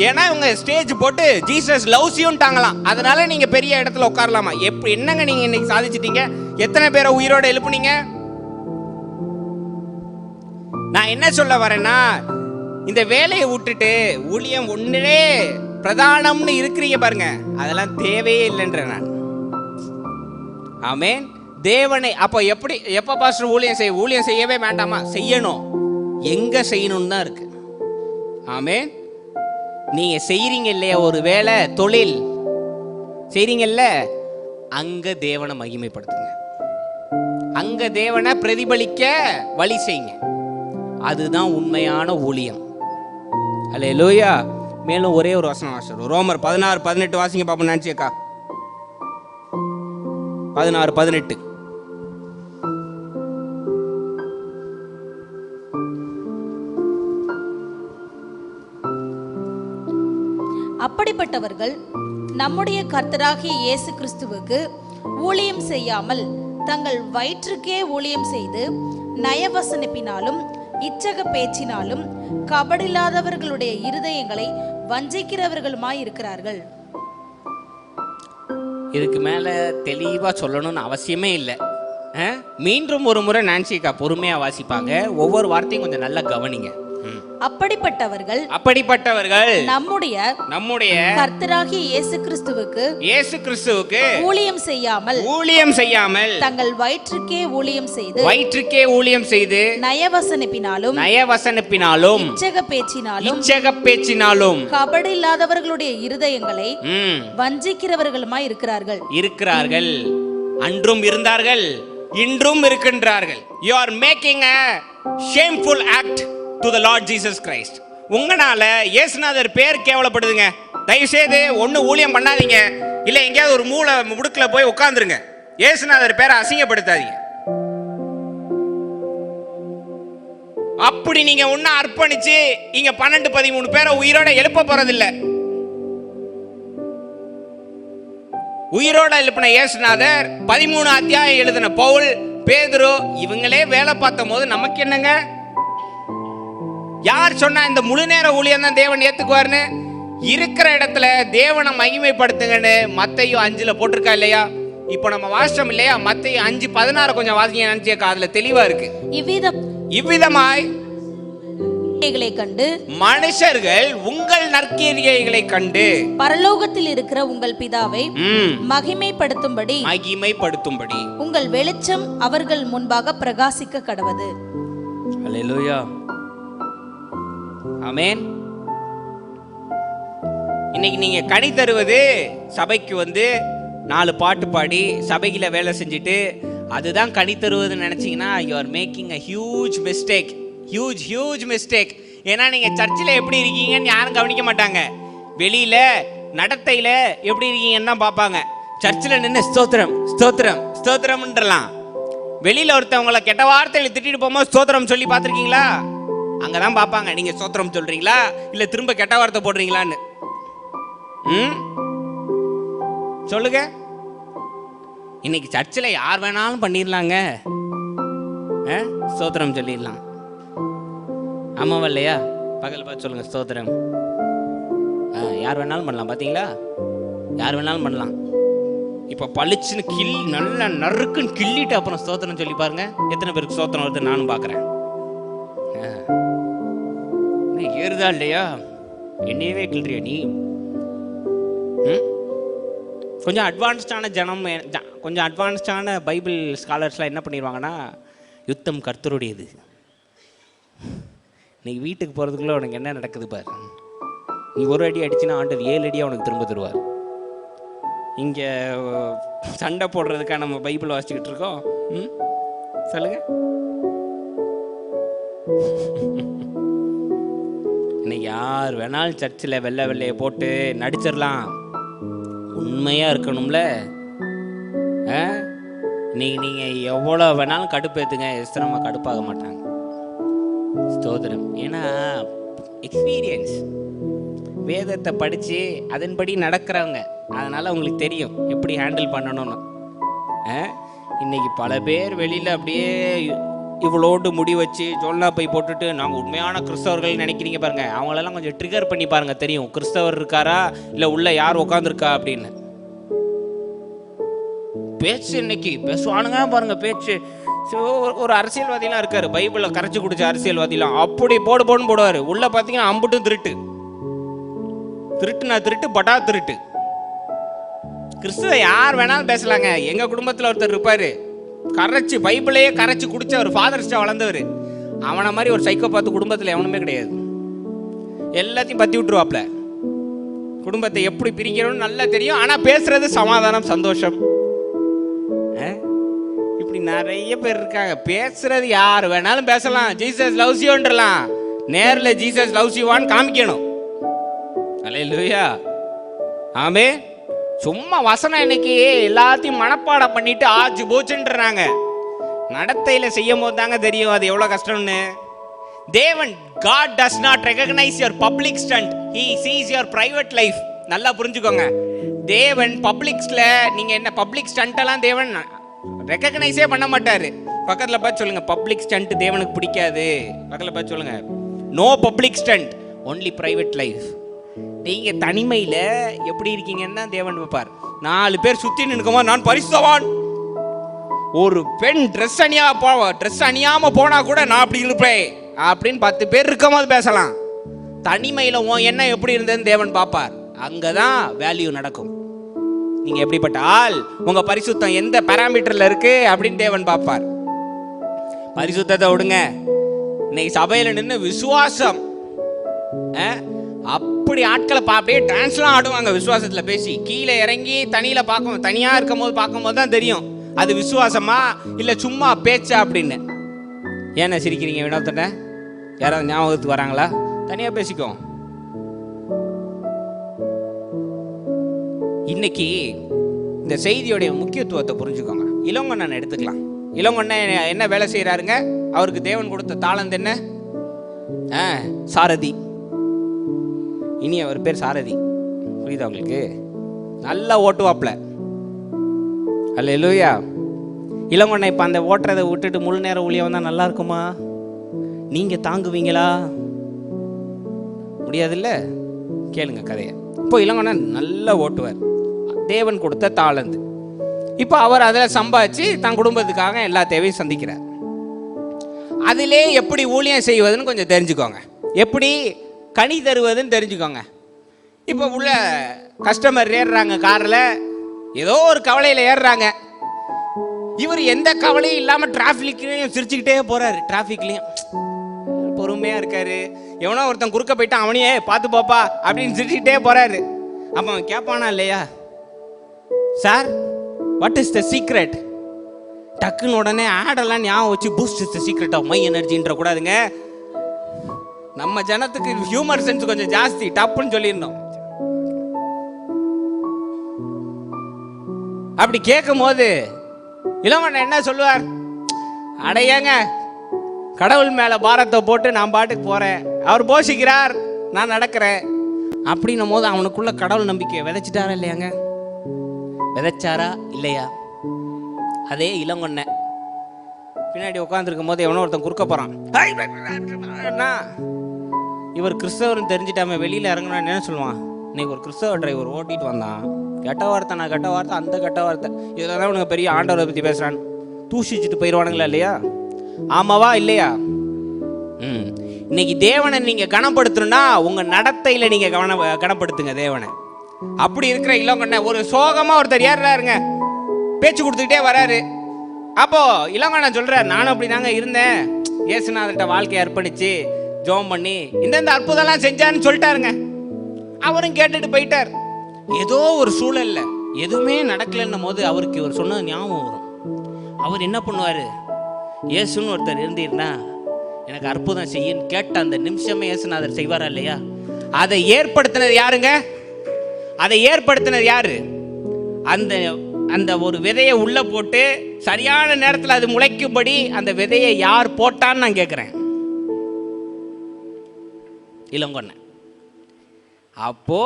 S1: ஏன்னா இவங்க ஸ்டேஜ் போட்டு ஜீசஸ் லவ்ஸ் யூன்ட்டாங்களாம், அதனால நீங்க பெரிய இடத்துல உட்காரலாமா? எப்படி என்னங்க நீங்க இன்னைக்கு சாதிச்சிட்டீங்க? எத்தனை பேரை உயிரோட எழுப்புனீங்க? நான் என்ன சொல்ல வரேன்னா, இந்த வேலையை விட்டுட்டு ஊழியம் ஒன்னே பிரதானம்னு இருக்கிறீங்க பாருங்க, அதெல்லாம் தேவையே இல்லைன்ற நான். ஆமென். தேவனை அப்போ எப்ப பாஸ்டர் ஊழியம் செய்யவே வேண்டாமா? செய்யணும். எங்க செய்யணும்னு தான் இருக்கு. ஆமென். நீங்க செய்றீங்க இல்லையா, ஒரு வேலை தொழில் செய்றீங்கல்ல, அங்க தேவனை மகிமைப்படுத்துங்க, அங்க தேவனை பிரதிபலிக்க வழி செய்யுங்க. அதுதான் உண்மையான ஊழியம். அல்லேலூயா. மேலும் ஒரே ஒரு வசனம் வாசிக்கிறோம். ரோமர் 16:18 வாசிங்க பாப்போம். நினைச்சேக்கா 16, 18.
S2: அப்படிப்பட்டவர்கள் நம்முடைய கர்த்தராகிய இயேசு கிறிஸ்துவுக்கு ஊழியம் செய்யாமல் தங்கள் வயிற்றுக்கே ஊழியம் செய்து நயவசனிப்பினாலும் இச்சக பேச்சினாலும் கபடில்லாதவர்களுடைய இருதயங்களை வஞ்சிக்கிறவர்களுமாய் இருக்கிறார்கள்.
S1: இதுக்கு மேல தெளிவா சொல்லணும்னு அவசியமே இல்லை. மீண்டும் ஒரு முறை நான்சிக்கா பொறுமையா வாசிப்பாங்க. ஒவ்வொரு வார்த்தையும் கொஞ்சம் நல்லா கவனிங்க.
S2: அப்படிப்பட்டவர்கள் நம்முடைய கர்த்தராகிய இயேசு கிறிஸ்துவுக்கு ஊழியம் செய்யாமல் தங்கள் வயிற்றுக்கே ஊழியம் செய்து நயவசனிப்பினாலும் இச்சக பேச்சினாலும் கபடி இல்லாதவர்களுடைய இருதயங்களை வஞ்சிக்கிறவர்களுமாய் இருக்கிறார்கள்.
S1: அன்றும் இருந்தார்கள், இன்றும் இருக்கின்றார்கள். You are making a shameful act to the Lord Jesus Christ. உங்களால இயேசுநாதர் பேர் கேவலப்படுதுங்க. தயவு செய்து ஒண்ணு ஊழியம் பண்ணாதீங்க, இல்ல எங்கேயாவது ஒரு மூளை முடுக்குல போய் உட்கார்ந்துருங்க. இயேசுநாதர் பேரை அசிங்கப்படுத்தாதீங்க. அப்படி நீங்க ஒண்ணு அர்ப்பணிச்சு இங்க 12-13 பேரை உயிரோட எழுப்ப போறதில்ல. உயிரோட எழுப்பின இயேசுநாதர், 13 அத்தியாயம் எழுதின பவுல், பேதுரு, இவங்களே வேலை பார்த்த போது நமக்கு என்னங்க? யார் சொன்னா இந்த முழு நேர ஊழியம் தான் தேவன் ஏத்துக்குவார்னு? இருக்கிற இடத்துல தேவனை மகிமைப்படுத்துங்கன்னு மத்தேயு 5 போட்டிருக்கா இல்லையா? இப்போ நம்ம வாசிச்சோம் இல்லையா? மத்தேயு 5:16 கொஞ்சம் வாசிங்க நினைச்சேக்கா, அதுல தெளிவா இருக்கு. இவ்விதமாய்
S2: கண்டு
S1: மனுஷர்கள் உங்கள் நற்கிரியைகளை கண்டு
S2: பரலோகத்தில் இருக்கிற உங்கள் பிதாவை மகிமைப்படுத்தும்படி உங்கள் வெளிச்சம் அவர்கள் முன்பாக பிரகாசிக்க கடவது.
S1: அல்லேலூயா, ஆமென். இன்னைக்கு நீங்க கனி தருவது சபைக்கு வந்து 4 பாட்டு பாடி சபையில வேலை செஞ்சுட்டு அதுதான் கனி தருவதுன்னு நினைச்சீங்கன்னா you are making a huge mistake. Huge mistake. ஏன்னா நீங்க சர்ச்சில் எப்படி இருக்கீங்கன்னு யாரும் கவனிக்க மாட்டாங்க. வெளியில நடத்தையில எப்படி இருக்கீங்கன்னு தான் பார்ப்பாங்க. சர்ச்சில் நின்று ஸ்தோத்திரம் ஸ்தோத்திரம் ஸ்தோத்திரம்ன்றலாம். வெளியில ஒருத்தவங்களை கெட்ட வார்த்தையில திட்டிட்டு போகும்போது ஸ்தோத்திரம் சொல்லி பார்த்துருக்கீங்களா? அங்கதான் பார்ப்பாங்க நீங்க ஸ்தோத்திரம் சொல்றீங்களா இல்ல திரும்ப கெட்ட வார்த்தை போடுறீங்களான்னு. சொல்லுங்க. இன்னைக்கு சர்ச்சில் யார் வேணாலும் பண்ணிடலாங்க, ஸ்தோத்திரம் சொல்லிடலாம். ஆமாவா இல்லையா? பகல் பார்த்து சொல்லுங்க ஸ்தோத்திரம். யார் வேணாலும் பண்ணலாம். பார்த்தீங்களா? யார் வேணாலும் பண்ணலாம். இப்போ பளிச்சுன்னு நல்லா நறுக்குன்னு கிள்ளிட்டு அப்புறம் ஸ்தோத்திரம் சொல்லி பாருங்க. எத்தனை பேருக்கு ஸ்தோத்திரம் வருது நானும் பார்க்குறேன். ஏறுதா இல்லையா? என்னையவே கிள்றியா நீ? கொஞ்சம் அட்வான்ஸ்டான கொஞ்சம் அட்வான்ஸ்டான பைபிள் ஸ்காலர்ஸ்லாம் என்ன பண்ணிடுவாங்கன்னா, யுத்தம் கர்த்தருடையது. இன்னைக்கு வீட்டுக்கு போகிறதுக்குள்ளே உனக்கு என்ன நடக்குது பாரு. நீ ஒரு அடி அடிச்சுன்னா ஆண்டவர் 7 அடியாக உனக்கு திரும்ப தருவார். இங்கே சண்டை போடுறதுக்காக நம்ம பைபிள் வாசிச்சுக்கிட்டு இருக்கோம். சொல்லுங்க. இன்னைக்கு யார் வேணாலும் சர்ச்சில் வெள்ளையை போட்டு நடிச்சிடலாம். உண்மையாக இருக்கணும்ல. நீங்கள் எவ்வளோ வேணாலும் கடுப்பேற்றுங்க, எஸ்தரமாக கடுப்பாக மாட்டாங்க. ஸ்தோத்திரம். ஏன்னா எக்ஸ்பீரியன்ஸ், வேதத்தை படித்து அதன்படி நடக்கிறவங்க, அதனால் உங்களுக்கு தெரியும் எப்படி ஹேண்டில் பண்ணணும்னு. இன்னைக்கு பல பேர் வெளியில் அப்படியே இவ்வளோண்டு முடி வச்சு ஜொல்லா பை போட்டுட்டு நாங்கள் உண்மையான கிறிஸ்தவர்கள் நினைக்கிறீங்க பாருங்க. அவங்களெல்லாம் கொஞ்சம் ட்ரிகர் பண்ணி பாருங்க, தெரியும் கிறிஸ்தவர் இருக்காரா இல்லை உள்ள யார் உட்காந்துருக்கா அப்படின்னு. பேச்சு இன்னைக்கு பேசுவானுங்க பாருங்க. பேச்சு ஒரு அரசியல்வாதிலாம் இருக்காரு, பைபிளை கரைச்சி குடிச்ச அரசியல்வாதிலாம் அப்படி போடுன்னு போடுவார். உள்ள பார்த்தீங்கன்னா அம்புட்டும் திருட்டு பட்டா திருட்டு. கிறிஸ்துவ யார் வேணாலும் பேசலாங்க. எங்க குடும்பத்தில் ஒருத்தர் இருப்பாரு, கரைச்சி பைபிளையே கரைச்சி குடிச்சவர், ஃபாதர்ஸ்டா வளர்ந்தவர். அவனை மாதிரி ஒரு சைக்கோ பார்த்து குடும்பத்தில் எவனுமே கிடையாது. எல்லாத்தையும் பத்தி விட்டுருவாப்ல. குடும்பத்தை எப்படி பிரிக்கணும்னு நல்லா தெரியும். ஆனா பேசுறது சமாதானம், சந்தோஷம். இப்படி நிறைய பேர் இருக்காங்க. பேசுறது யார் வேணாலும் பேசலாம். ஜீசஸ் லவ்ஸ் யூன்றலாம். நேர்ல ஜீசஸ் லவ்ஸ் யூவான்னு காமிக்கணும். அல்லேலூயா, ஆமென். சும்மா வசனம் இன்னைக்கு எல்லாத்தையும் மனப்பாடம் பண்ணிட்டு ஆச்சு போச்சுன்றாங்க. நடத்தையில் செய்யும் போது தாங்க தெரியும் அது எவ்வளோ கஷ்டம்னு. தேவன் God does not recognize your public stunt. He sees your private life. நல்லா புரிஞ்சுக்கோங்க. தேவன் பப்ளிக்ஸ்ல நீங்க என்ன பப்ளிக் ஸ்டண்ட் எல்லாம் தேவன் ரெகக்னைஸே பண்ண மாட்டாரு. பக்கத்தில் பார்த்து சொல்லுங்க, பப்ளிக் ஸ்டண்ட் தேவனுக்கு பிடிக்காது. பக்கத்தில் பார்த்து சொல்லுங்க, no public stunt, only private life. நீங்க தனிமையில எப்படி இருக்கீங்கன்னா தேவன் வைப்பார். 4 பேர் சுத்தி நிற்குமா நான் பரிசுத்தவான். ஒரு பெண் ட்ரெஸ் அணியாம போனா கூட நான் அப்படி இருப்பேன் அப்படின்னு 10 பேர் இருக்கும் போது பேசலாம். தனிமையில என்ன எப்படி இருந்ததுன்னு தேவன் பார்ப்பார். அங்கதான் வேல்யூ நடக்கும். நீங்க எப்படிப்பட்ட ஆள், உங்க பரிசுத்தம் எந்த பாராமீட்டர்ல இருக்கு அப்படின்னு தேவன் பார்ப்பார். பரிசுத்தத்தை விடுங்க, இன்னைக்கு சபையில நின்று விசுவாசம் அப்படி ஆட்களை அப்படியே டான்ஸ்லாம் ஆடுவாங்க. விசுவாசத்துல பேசி கீழே இறங்கி தனியா இருக்கும் போது பார்க்கும்போது தான் தெரியும் அது விசுவாசமா இல்ல சும்மா பேச்சா அப்படின்னு. ஏன்னா சிரிக்கிறீங்க வினோத்தனை? யாராவது ஞாபகத்துக்கு வராங்களா? தனியா பேசிக்கோ. இன்னைக்கு இந்த செய்தியோடைய முக்கியத்துவத்தை புரிஞ்சுக்கோங்க. இளங்கொண்ணன் எடுத்துக்கலாம். இளங்கொண்ணன் என்ன வேலை செய்யறாருங்க? அவருக்கு தேவன் கொடுத்த தாளந்து என்ன? சாரதி. இனி அவர் பேர் சாரதி. புரியுதா உங்களுக்கு? நல்லா ஓட்டுவாப்ல. அல்லேலூயா. இளங்கொண்ணன் இப்ப அந்த ஓட்டுறதை விட்டுட்டு முழு நேரம் ஊழியம் வந்தா நல்லா இருக்குமா? நீங்க தாங்குவீங்களா? முடியாதுல்ல. கேளுங்க கதையை. இப்போ இளங்கொண்ணன் நல்லா ஓட்டுவார். தேவன் கொடுத்த தாளந்து. இப்போ அவர் அதில் சம்பாதிச்சு தன் குடும்பத்துக்காக எல்லா தேவையும் சந்திக்கிறார். அதிலே எப்படி ஊழியம் செய்வதுன்னு கொஞ்சம் தெரிஞ்சுக்கோங்க. எப்படி கனி தருவதுன்னு தெரிஞ்சுக்கோங்க. இப்போ உள்ள கஸ்டமர் ஏறுறாங்க காரில், ஏதோ ஒரு கவலையில் ஏறுறாங்க. இவர் எந்த கவலையும் இல்லாமல் டிராஃபிக்லையும் சிரிச்சுக்கிட்டே போகிறாரு. டிராஃபிக்லையும் பொறுமையாக இருக்காரு. எவனோ ஒருத்தன் குறுக்க போயிட்டான், அவனையே பார்த்து பாப்பா அப்படின்னு சிரிச்சுக்கிட்டே போகிறாரு. அப்போ அவன் கேட்பானா இல்லையா, sir what is the secret? டக்குன்னு உடனே ஆடெல்லாம் ஞாபகம் வச்சு boost is the secret of my எனர்ஜின்ற கூடாதுங்க. நம்ம ஜனத்துக்கு ஹியூமர் சென்ஸ் கொஞ்சம் ஜாஸ்தி. டப்புன்னு சொல்லிடணும். அப்படி கேட்கும் போது இளவன் என்ன சொல்லுவார்? அடையங்க, கடவுள் மேல பாரத்தை போட்டு நான் பாட்டுக்கு போறேன், அவர் போஷிக்கிறார், நான் நடக்கிறேன் அப்படின்னும் போது அவனுக்குள்ள கடவுள் நம்பிக்கை விதைச்சிட்டாரா இல்லையாங்க? விதைச்சாரா இல்லையா? அதே இளங்கொண்ண பின்னாடி உட்காந்துருக்கும் போது எவனோ ஒருத்தன் குறுக்க போறான். இவர் கிறிஸ்தவர்னு தெரிஞ்சிட்டாம வெளியில இறங்கினா என்ன சொல்லுவான்? இன்னைக்கு ஒரு கிறிஸ்தவ டிரைவர் ஓட்டிட்டு வந்தான், கெட்ட வார்த்தை, நான் கெட்ட வார்த்தை, அந்த கெட்ட வார்த்தை, இதில் தான் உனக்கு பெரிய ஆண்டவரை பற்றி பேசுகிறான்னு தூஷிச்சுட்டு போயிடுவானுங்களா இல்லையா? ஆமாவா இல்லையா? இன்னைக்கு தேவனை நீங்கள் கனப்படுத்தணும்னா உங்கள் நடத்தையில் நீங்கள் கனப்படுத்துங்க தேவனை. அப்படி இருக்கிற இளங்கொண்ண ஒரு சோகமாக ஒருத்தர் ஏறுறாருங்க, பேச்சு கொடுத்துக்கிட்டே வராரு. அப்போ இளங்கொண்ணன் சொல்கிறார், நானும் அப்படி தாங்க இருந்தேன், இயேசுநாதர்கிட்ட வாழ்க்கையை அர்ப்பணிச்சு ஜோம் பண்ணி இந்தந்த அற்புதம்லாம் செஞ்சான்னு சொல்லிட்டாருங்க. அவரும் கேட்டுட்டு போயிட்டார். ஏதோ ஒரு சூழல்ல எதுவுமே நடக்கலன்னும் போது அவருக்கு இவர் சொன்னது ஞாபகம் வரும். அவர் என்ன பண்ணுவார்? இயேசுன்னு ஒருத்தர் இருந்தீர்னா எனக்கு அற்புதம் செய்யுன்னு கேட்ட அந்த நிமிஷமே இயேசுநாதர் செய்வாரா இல்லையா? அதை ஏற்படுத்தினது யாருங்க? அதை ஏற்படுத்தினது யாரு? அந்த அந்த ஒரு விதையை உள்ள போட்டு சரியான நேரத்தில் அது முளைக்கும்படி அந்த விதையை யார் போட்டான்னு நான் கேட்குறேன். இளங்கொண்ணன். அப்போ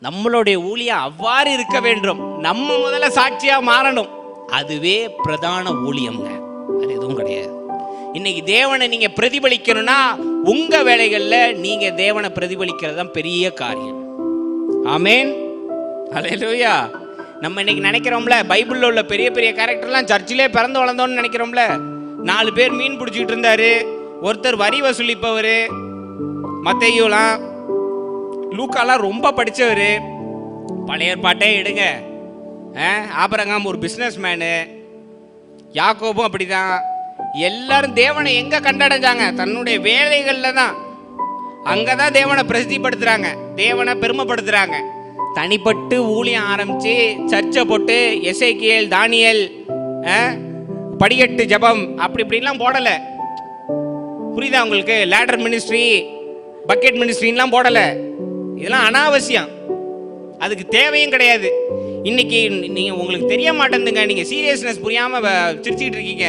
S1: நம்மளுடைய ஊழியம் அவ்வாறு இருக்க வேண்டும். நம்ம முதல்ல சாட்சியா மாறணும். அதுவே பிரதான ஊழியம்ங்க, அது எதுவும் கிடையாது. இன்னைக்கு தேவனை நீங்க பிரதிபலிக்கணும்னா உங்க வேலைகள்ல நீங்க தேவனை பிரதிபலிக்கிறது தான் பெரிய காரியம். ஆமேன், அல்லேலூயா. நம்ம இன்னைக்கு நினைக்கிறோம்ல, பைபிள்ல உள்ள பெரிய பெரிய கேரக்டர்லாம் சர்ச்சிலே பிறந்து வளர்ந்தோன்னு நினைக்கிறோம்ல. 4 பேர் மீன் பிடிச்சிக்கிட்டு இருந்தாரு, ஒருத்தர் வரி வசூலிப்பவர், மத்தேயுலாம் லூக்காலாம் ரொம்ப படித்தவர். பழைய ஏற்பாட்டே எடுங்க, ஆபிரகாம் ஒரு பிஸ்னஸ் மேனு, யாக்கோபும் அப்படிதான். எல்லாரும் தேவனை எங்க கண்டடைஞ்சாங்க? தன்னுடைய வேலைகளில் தான். அங்கதான் தேவனை பிரசித்திப்படுத்துறாங்க, தேவனை பெருமைப்படுத்துறாங்க. தனிப்பட்டு ஊழியம் ஆரம்பிச்சு சர்ச்சை போட்டு எசேக்கியேல், தானியேல், படிக்கட்டு ஜபம் அப்படி இப்படிலாம் போடலை. புரியுதா உங்களுக்கு? லேடர் மினிஸ்ட்ரி, பக்கெட் மினிஸ்ட்ரின்லாம் போடலை. இதெல்லாம் அனாவசியம், அதுக்கு தேவையும் கிடையாது. இன்னைக்கு நீங்கள் உங்களுக்கு தெரிய மாட்டேங்குதுங்க, நீங்கள் சீரியஸ்னஸ் புரியாமல் சிரிச்சுக்கிட்டு இருக்கீங்க.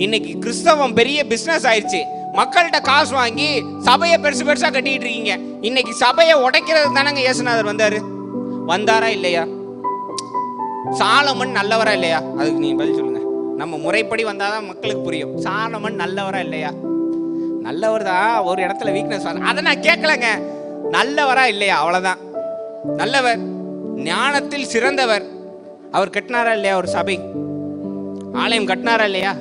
S1: இன்னைக்கு கிறிஸ்தவம் பெரிய பிஸ்னஸ் ஆயிடுச்சு. மக்கள்கிட்ட காசு வாங்கி சபையை பெருசு பெருசாக கட்டிக்கிட்டு இருக்கீங்க. இன்னைக்கு சபையை உடைக்கிறது தானங்க இயேசுநாதர் வந்தாரா இல்லையா? சாலமன் நல்லவரா இல்லையா? அதுக்கு நீங்கள் பதில் சொல்லுங்க. நம்ம முறைப்படி வந்தாதான் மக்களுக்கு புரியும். சாலமன் நல்லவரா இல்லையா? நல்லவர் தான், ஒரு இடத்துல வீக்னஸ். அதை நான் கேட்கலங்க. நல்லவரா இல்லையா? அவ்வளோதான். நல்லவர், ஞானத்தில் சிறந்தவர். அவர் கட்டினாரா இல்லையா? ஒரு சபை ஆலயம் கட்டினாரா இல்லையா?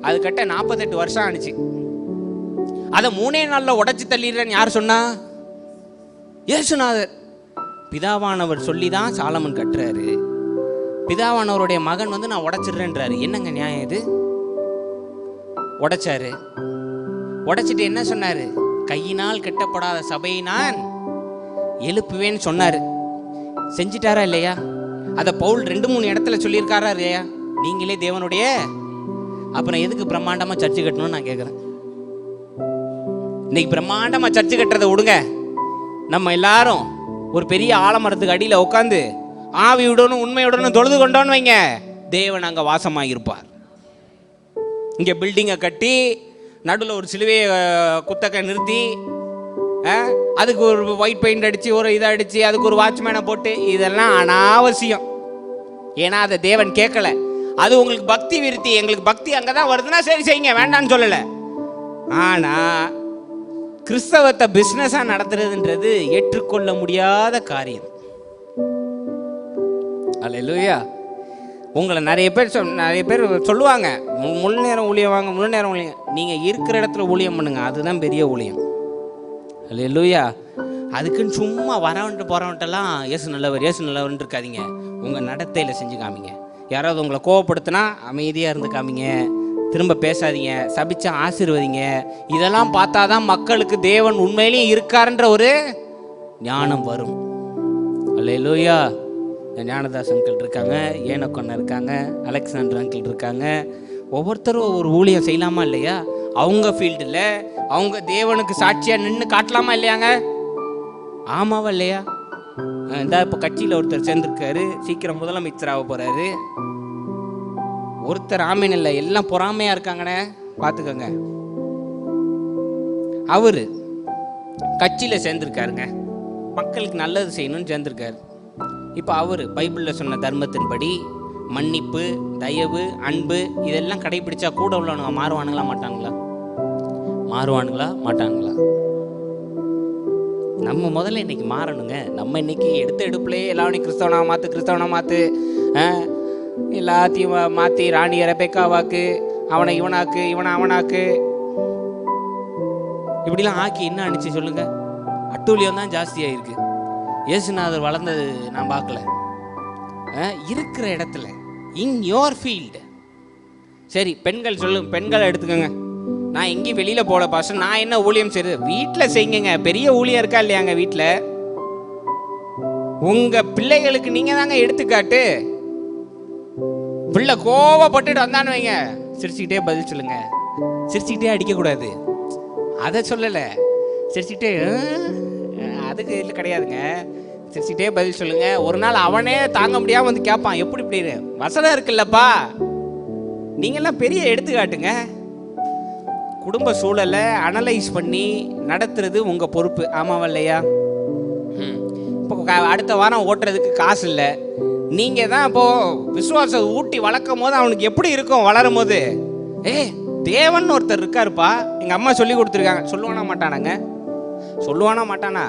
S1: அது கட்ட 48 வருஷம் ஆனிச்சு. அதை 3 நாளில் உடைச்சி தள்ளிடுறேன்னு யார் சொன்னா? இயேசுநாதர். பிதாவானவர் சொல்லி தான் சாலமன் கட்டுறாரு. பிதாவானவருடைய மகன் நான் உடைச்சிடுறேன்றாரு. என்னங்க நியாயம் இது? உடைச்சாரு. உடைச்சிட்டு என்ன சொன்னாரு? கையினால் கட்டப்படாத சபையை நான் எழுப்புவேன்னு சொன்னாரு. செஞ்சிட்டாரா இல்லையா? அதை பவுல் 2-3 இடத்துல சொல்லியிருக்காரா இல்லையா? நீங்களே தேவனுடைய, அப்புறம் எதுக்கு பிரம்மாண்டமா சர்ச்சு கட்டணும்னு நான் கேட்குறேன். இன்னைக்கு பிரம்மாண்டமா சர்ச்சு கட்டுறதை விடுங்க. நம்ம எல்லாரும் ஒரு பெரிய ஆலமரத்துக்கு அடியில் உட்காந்து ஆவியுடனும் உண்மையுடனும் தொழுது கொண்டோன்னு வைங்க, தேவன் அங்கே வாசமாகிருப்பார். இங்கே பில்டிங்கை கட்டி நடுவில் ஒரு சிலுவையை குத்தக்க நிறுத்தி அதுக்கு ஒரு ஒயிட் பெயிண்ட் அடித்து ஒரு இதை அடித்து அதுக்கு ஒரு வாட்ச்மேனை போட்டு, இதெல்லாம் அனாவசியம். ஏன்னா அதை தேவன் கேட்கல. அது உங்களுக்கு பக்தி விருத்தி. எங்களுக்கு பக்தி அங்கே தான் வருதுன்னா சரி செய்யுங்க, வேண்டான்னு சொல்லலை. ஆனால் கிறிஸ்தவத்தை பிஸ்னஸாக நடத்துறதுன்றது ஏற்றுக்கொள்ள முடியாத காரியம். அல்லேலூயா. உங்களை நிறைய பேர் சொல்லுவாங்க, முழு நேரம் ஊழியம் வாங்க, முழு நேரம் ஊழியம். நீங்கள் இருக்கிற இடத்துல ஊழியம் பண்ணுங்க, அதுதான் பெரிய ஊழியம். அல்லேலூயா. அதுக்குன்னு சும்மா வரவன்ட்டு போகிறவன்ட்டெல்லாம் இயேசு நல்லவர்னு இருக்காதீங்க. உங்கள் நடத்தையில் செஞ்சு காமிங்க. யாராவது உங்களை கோவப்படுத்தினா அமைதியாக இருந்து காமிங்க, திரும்ப பேசாதீங்க, சபிச்சா ஆசீர்வதிங்க. இதெல்லாம் பார்த்தா தான் மக்களுக்கு தேவன் உண்மையிலேயும் இருக்காருன்ற ஒரு ஞானம் வரும். அல்லேலூயா. ஞானதாஸ் அங்கிள் இருக்காங்க, ஏனக்கொன்ன இருக்காங்க, அலெக்சாண்டர் அங்கிள் இருக்காங்க. ஒவ்வொருத்தரும் ஒரு ஊழியம் செய்யலாமா இல்லையா? அவங்க ஃபீல்டில் அவங்க தேவனுக்கு சாட்சியாக நின்று காட்டலாமா இல்லையாங்க? ஆமாவா இல்லையா? இந்த இப்போ கட்சியில் ஒருத்தர் சேர்ந்துருக்காரு, சீக்கிரம் முதலமைச்சராக போகிறாரு. ஒருத்தர் ஆமீன் இல்லை, எல்லாம் பொறாமையாக இருக்காங்கண்ணே, பார்த்துக்கோங்க. அவரு கட்சியில் சேர்ந்துருக்காருங்க, மக்களுக்கு நல்லது செய்யணும்னு சேர்ந்துருக்காரு. இப்போ அவர் பைபிளில் சொன்ன தர்மத்தின்படி மன்னிப்பு, தயவு, அன்பு இதெல்லாம் கடைபிடிச்சா கூட உள்ளவனுங்க மாறுவானுங்களா மாட்டானுங்களா? மாட்டானுங்களா? நம்ம முதல்ல இன்னைக்கு மாறணுங்க. நம்ம இன்னைக்கு எடுப்புலேயே எல்லாரும் கிறிஸ்தவனா மாற்று எல்லாத்தையும் மாற்றி ராணியை ரெபெக்காவாக்கு, அவனை இவனாக்கு, இவனை அவனாக்கு, இப்படிலாம் ஆக்கி என்ன அனுச்சு சொல்லுங்க? அட்டூழியம் தான் ஜாஸ்தியாக இருக்கு. இயேசுநாதர் வளர்ந்தது நான் பார்க்கல. இருக்கிற இடத்துல இன் யோர் ஃபீல்டு. சரி, பெண்கள் பெண்களை எடுத்துக்கோங்க. நான் எங்கேயும் வெளியில் போல பாஸ்டர், நான் என்ன ஊழியம் செய்யுது? வீட்டில் செய்யுங்க. பெரிய ஊழியம் இருக்கா இல்லையாங்க வீட்டில்? உங்கள் பிள்ளைகளுக்கு நீங்கள் தாங்க எடுத்துக்காட்டு. பிள்ளை கோவப்பட்டுட்டு வந்தான்னு வைங்க, சிரிச்சுக்கிட்டே பதில் சொல்லுங்க. சிரிச்சுக்கிட்டே அடிக்கக்கூடாது, அதை சொல்லலை. சிரிச்சுக்கிட்டே அதுக்கு இல்லை கிடையாதுங்க. சிரிச்சுக்கிட்டே பதில் சொல்லுங்க. ஒரு நாள் அவனே தாங்க முடியாமல் வந்து கேட்பான், எப்படி இப்படி வசனம் இருக்குல்லப்பா. நீங்கள்லாம் பெரிய எடுத்துக்காட்டுங்க. குடும்ப சூழலை அனலைஸ் பண்ணி நடத்துறது உங்கள் பொறுப்பு. ஆமாவா இல்லையா? இப்போ அடுத்த வாரம் ஓட்டுறதுக்கு காசு இல்லை. நீங்கள் தான் இப்போது விசுவாசம் ஊட்டி வளர்க்கும் போது அவனுக்கு எப்படி இருக்கும் வளரும் போது? தேவன் ஒருத்தர் இருக்காருப்பா, எங்கள் அம்மா சொல்லி கொடுத்துருக்காங்க. சொல்லுவானா மாட்டானாங்க? சொல்லுவானா மாட்டானா?